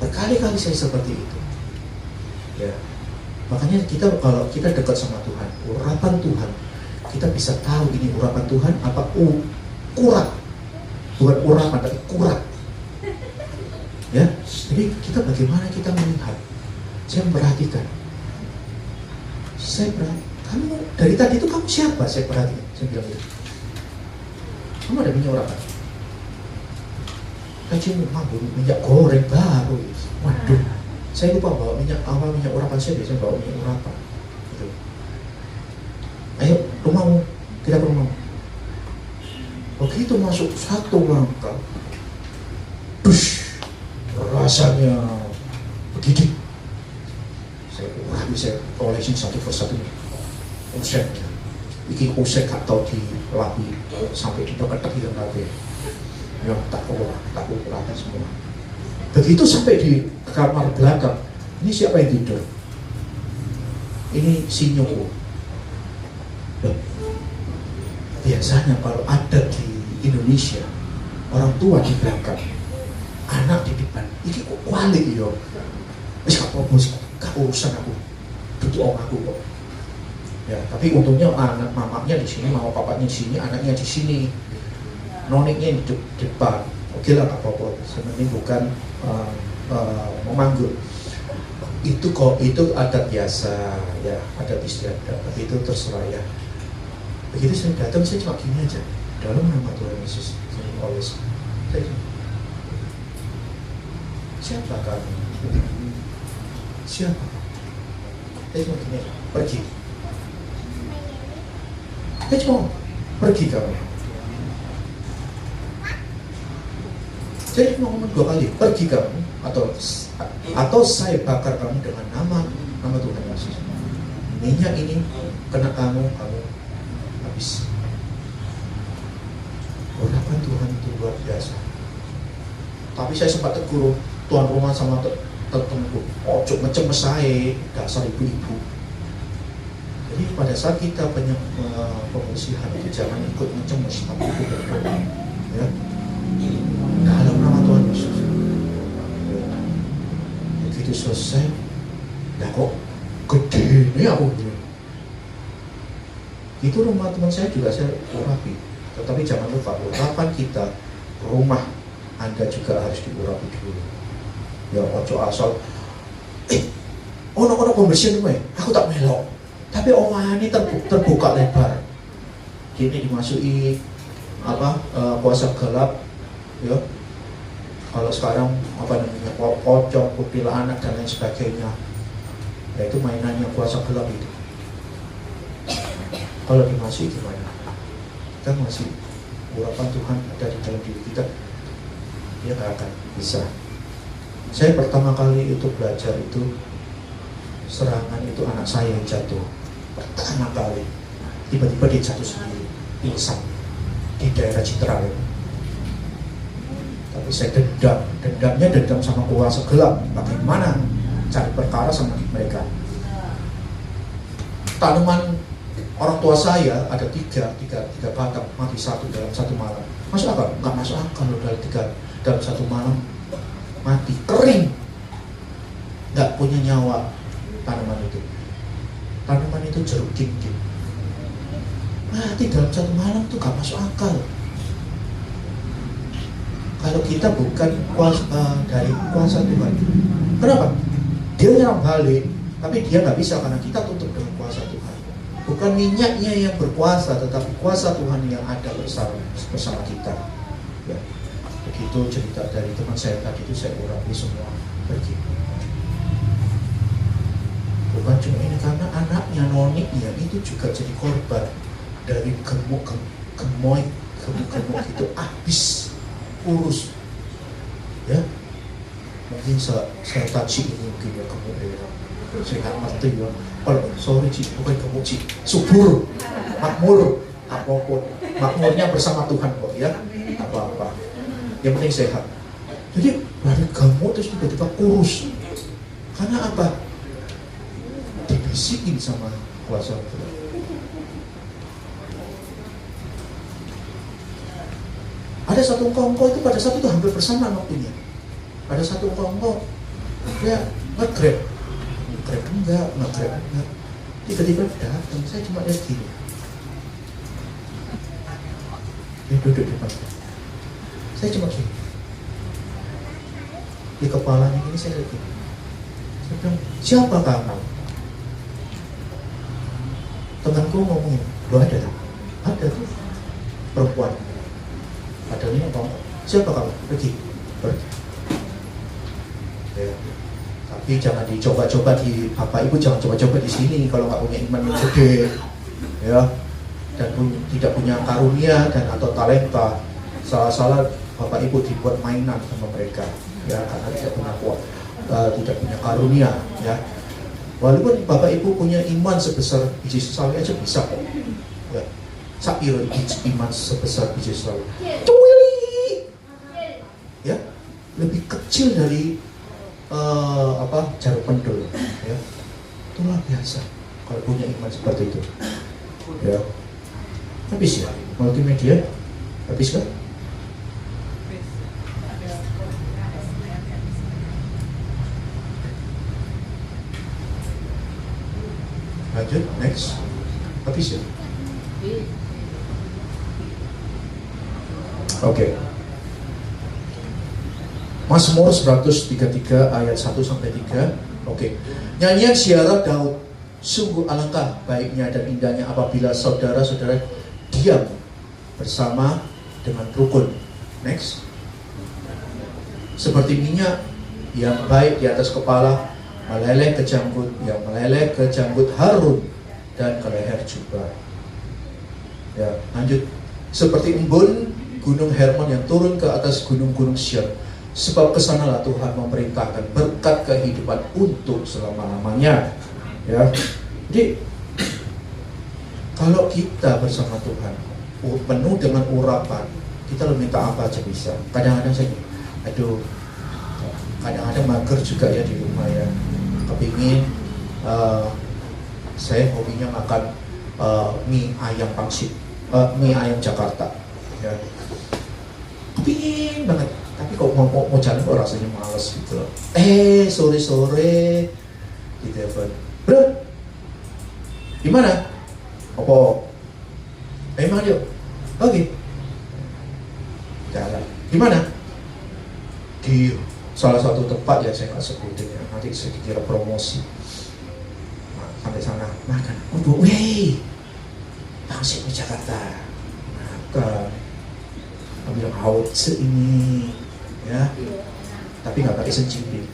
Berkali-kali saya seperti itu. Ya, makanya kita kalau kita dekat sama Tuhan, urapan Tuhan, kita bisa tahu ini urapan Tuhan apa kurang, bukan urapan tapi kurang. Ya, jadi kita bagaimana kita melihat? Saya memperhatikan. Kamu dari tadi itu kamu siapa? Saya perhatikan. Saya bilang gitu. Kamu ada minyak urapan? Kajian mampu minyak goreng baru. Waduh, saya lupa bawa minyak urapan saya biasanya bawa minyak urapan. Gitu. Ayo rumahmu, tidak ke rumahmu. Begitu masuk satu langkah, dush, rasanya begitu. Saya koleksi satu persatu useknya. Iki usek atau dilapi sampai didekat hilang lagi. Ya tak rata semua. Begitu sampai di kamar belakang, ini siapa yang tidur? Ini si nyoko. Biasanya kalau ada di Indonesia, orang tua di belakang, anak di depan. Ini kok kualik yo. Wis gak urusan aku. Duduk om aku kok. Ya, tapi untungnya anak mamanya di sini, mama papanya di sini, anaknya di sini. Noniknya di depan. Oke lah, gak apa-apa. Sebenarnya bukan memanggil. Itu adat biasa, ya, adat istiadat. Tapi itu terserah ya. Begitu saya datang, saya cuma gini aja. Dalam nama Tuhan Yesus, saya always. Siapa kamu? Siapa? Saya cuma gini aja. Pergi. Saya cuma pergi kamu. Saya cuma ngomong 2 kali, pergi kamu, atau saya bakar kamu dengan nama Tuhan Yesus. Minyak ini kena kamu habis. Urapan Tuhan itu luar biasa. Tapi saya sempat tegur tuan rumah sama temanku, ojo ngecemes saya, dasar ibu-ibu. Jadi pada saat kita pembersihan itu jangan ikut ngecemes, tapi ikut berdoa. Ya. Dalam nama Tuhan Yesus. Begitu selesai, ya kok gede nih aku ini. Itu rumah teman saya juga saya urapi. Tetapi jangan lupa, urapan kita, rumah Anda juga harus diurapi dulu. Ya ojo asal, ono pembersihan gue, aku tak melok. Tapi omah ini terbuka lebar. Gini dimasuki kuasa gelap, ya. Kalau sekarang pocong, kuntilanak dan lain sebagainya, yaitu mainannya kuasa gelap itu. Kalau dimasuki gimana? Kita masih urapan Tuhan ada di dalam diri kita, dia nggak akan bisa. Saya pertama kali itu belajar itu serangan itu anak saya yang jatuh pertama kali, tiba-tiba dia jatuh sendiri, pingsan di daerah Citra. Tapi saya dendamnya dendam sama kuasa gelap. Bagaimana cari perkara sama mereka? Tanaman orang tua saya ada tiga batang, mati satu dalam satu malam. Masuk akal? Nggak masuk akal loh, dalam satu malam mati, kering, nggak punya nyawa tanaman itu. Tanaman itu jeruk gingging, mati dalam satu malam tuh nggak masuk akal. Kalau kita bukan dari kuasa Tuhan, kenapa? Dia nyerang balik, tapi dia nggak bisa karena kita tutup dengan kuasa Tuhan. Bukan minyaknya yang berkuasa, tetapi kuasa Tuhan yang ada bersama kita. Ya. begitu cerita dari teman saya tadi itu saya urapi semua pergi. Bukan cuma ini, karena anaknya Noni ya itu juga jadi korban dari gemuk itu habis urus ya. Mungkin saya taci ini mungkin ya gemuk ya, saya nggak ngerti ya. Kalau sorry Ci, bukan gemuk Ci, subur, makmur, apapun makmurnya bersama Tuhan kok ya, apa-apa yang penting sehat. Jadi dari gemuk terus tiba-tiba kurus karena apa? Dibisikin sama kuasa Tuhan. Ada satu engkau itu pada saat itu hampir bersamaan waktunya. Ada satu engkau dia nge-grab enggak. Tiba-tiba datang, saya cuma lihat gini. Dia duduk di depan. Saya cuma gini. Di kepalanya ini saya lihat gini. Saya bilang, siapa kamu? Temanku ngomongin, lo ada tuh? Ada tuh, perempuan. Ada ini ngomong, siapa kamu? Pergi. Ya. Tapi jangan dicoba-coba di Bapak Ibu, jangan coba-coba di sini kalau nggak punya iman yang gede, ya, dan tidak punya karunia dan atau talenta. Salah-salah Bapak Ibu dibuat mainan sama mereka, ya, karena tidak punya karunia, ya. Walaupun Bapak Ibu punya iman sebesar biji sawi aja bisa kok, ya. Sapiro iman sebesar biji sawi, ya, lebih kecil dari jarum pendul, ya. Itu luar biasa kalau punya iman seperti itu, ya. Habis ya multimedia, habis kan? Lanjut, next, habis ya. Oke. Mazmur 133 ayat 1 sampai 3. Oke. Nyanyian ziarah Daud. Sungguh alangkah baiknya dan indahnya apabila saudara-saudara diam bersama dengan rukun. Next. Seperti minyak yang baik di atas kepala, meleleh ke janggut, yang meleleh ke janggut Harun dan ke leher jubah. Ya, lanjut. Seperti embun gunung Hermon yang turun ke atas gunung-gunung Sion. Sebab kesanalah Tuhan memerintahkan berkat kehidupan untuk selama-lamanya. Ya, jadi kalau kita bersama Tuhan penuh dengan urapan, kita lo minta apa aja bisa. Kadang-kadang saya, kadang-kadang mager juga ya di rumah ya. Kepingin, saya hobinya makan mie ayam pangsit, mie ayam Jakarta. Ya, kepingin banget. Tapi kok mau jalan kok rasanya males gitu loh. Sore-sore di telepon, bro, gimana? Apa? Emang dia? Oke. Jalan. Gimana? Di salah satu tempat ya saya nggak sebutin ya. Nanti saya kira promosi. Nah, sampai sana makan. Weh, pangsit di Jakarta. Makan. Bilang hauce ini. Ya, tapi nggak pakai sencingping,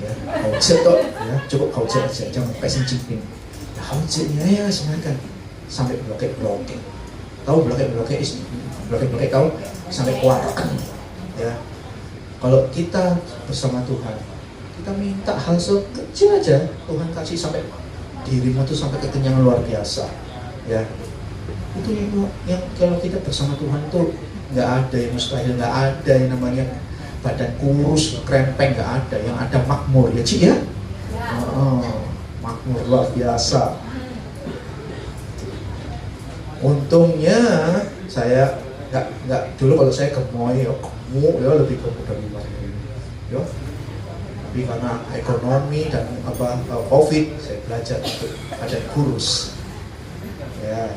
ya, hauce toh, ya, cukup hauce aja, jangan pakai sencingping. Nah, hauce ini ya semakan sampai blokek, tahu blokek tahu sampai kuat, ya. Kalau kita bersama Tuhan, kita minta hal sekecil aja, Tuhan kasih sampai dirimu tuh sampai kekenyangan luar biasa, ya. Itu yang kalau kita bersama Tuhan tuh nggak ada yang mustahil, nggak ada yang namanya badan kurus, krempeng, nggak ada. Yang ada makmur ya Ci ya, makmur luar biasa. Untungnya saya nggak dulu kalau saya gemuk ya lebih gemuk dari ini ya. Tapi karena ekonomi dan COVID, saya belajar untuk badan kurus ya.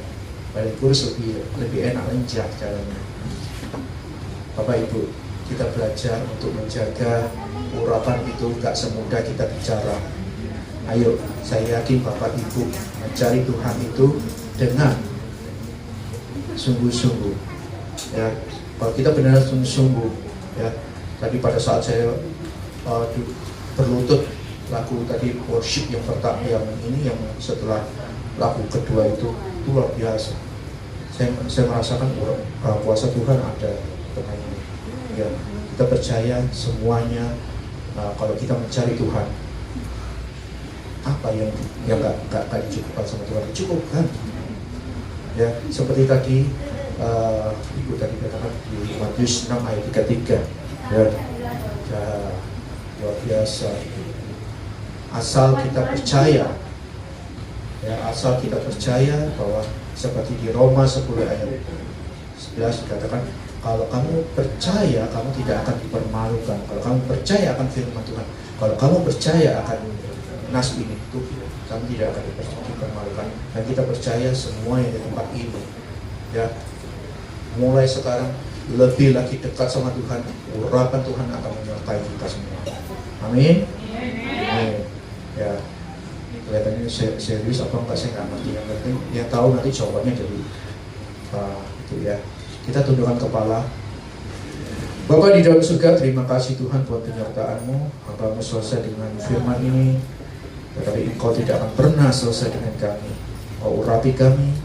Badan kurus lebih enak lenjak jalannya. Bapak Ibu, kita belajar untuk menjaga urapan itu gak semudah kita bicara. Ayo, saya yakin Bapak Ibu mencari Tuhan itu dengan sungguh-sungguh. Ya, kalau kita benar sungguh-sungguh, Ya, tadi pada saat saya berlutut lagu tadi worship yang pertama, yang setelah lagu kedua itu luar biasa. Saya merasakan kuasa Tuhan ada tengah ini. Ya, kita percaya semuanya. Kalau kita mencari Tuhan, apa yang nggak dicukupkan sama Tuhan, dicukupkan. Ya, seperti tadi Ibu tadi katakan di Matius 6 ayat 33. Ya, luar biasa. Asal kita percaya, ya, asal kita percaya bahwa seperti di Roma 10 ayat 11 dikatakan, kalau kamu percaya, kamu tidak akan dipermalukan. Kalau kamu percaya akan firman Tuhan, kalau kamu percaya akan nas ini, itu kamu tidak akan dipermalukan. Dan kita percaya semua yang di tempat ini, ya, mulai sekarang lebih lagi dekat sama Tuhan, urapan Tuhan akan menyertai kita semua. Amin. Amin. Ya, kelihatannya serius apa enggak, saya nggak ngerti. Yang penting dia tahu nanti jawabannya jadi itu ya. Kita tundukkan kepala. Bapa di dalam surga, terima kasih Tuhan buat penyertaan-Mu. Hamba-Mu selesai dengan firman ini, tetapi Engkau tidak akan pernah selesai dengan kami. Kau urapi kami,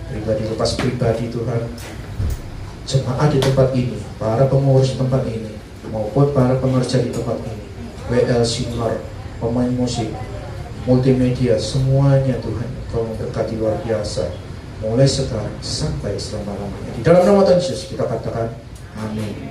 pribadi lepas pribadi Tuhan. Jemaat di tempat ini, para pengurus tempat ini, maupun para pengerja di tempat ini, WL Senior, pemain musik, multimedia, semuanya Tuhan Engkau memberkati luar biasa, mulai sekarang sampai selama-lamanya. Di dalam nama Tuhan Yesus kita katakan amin.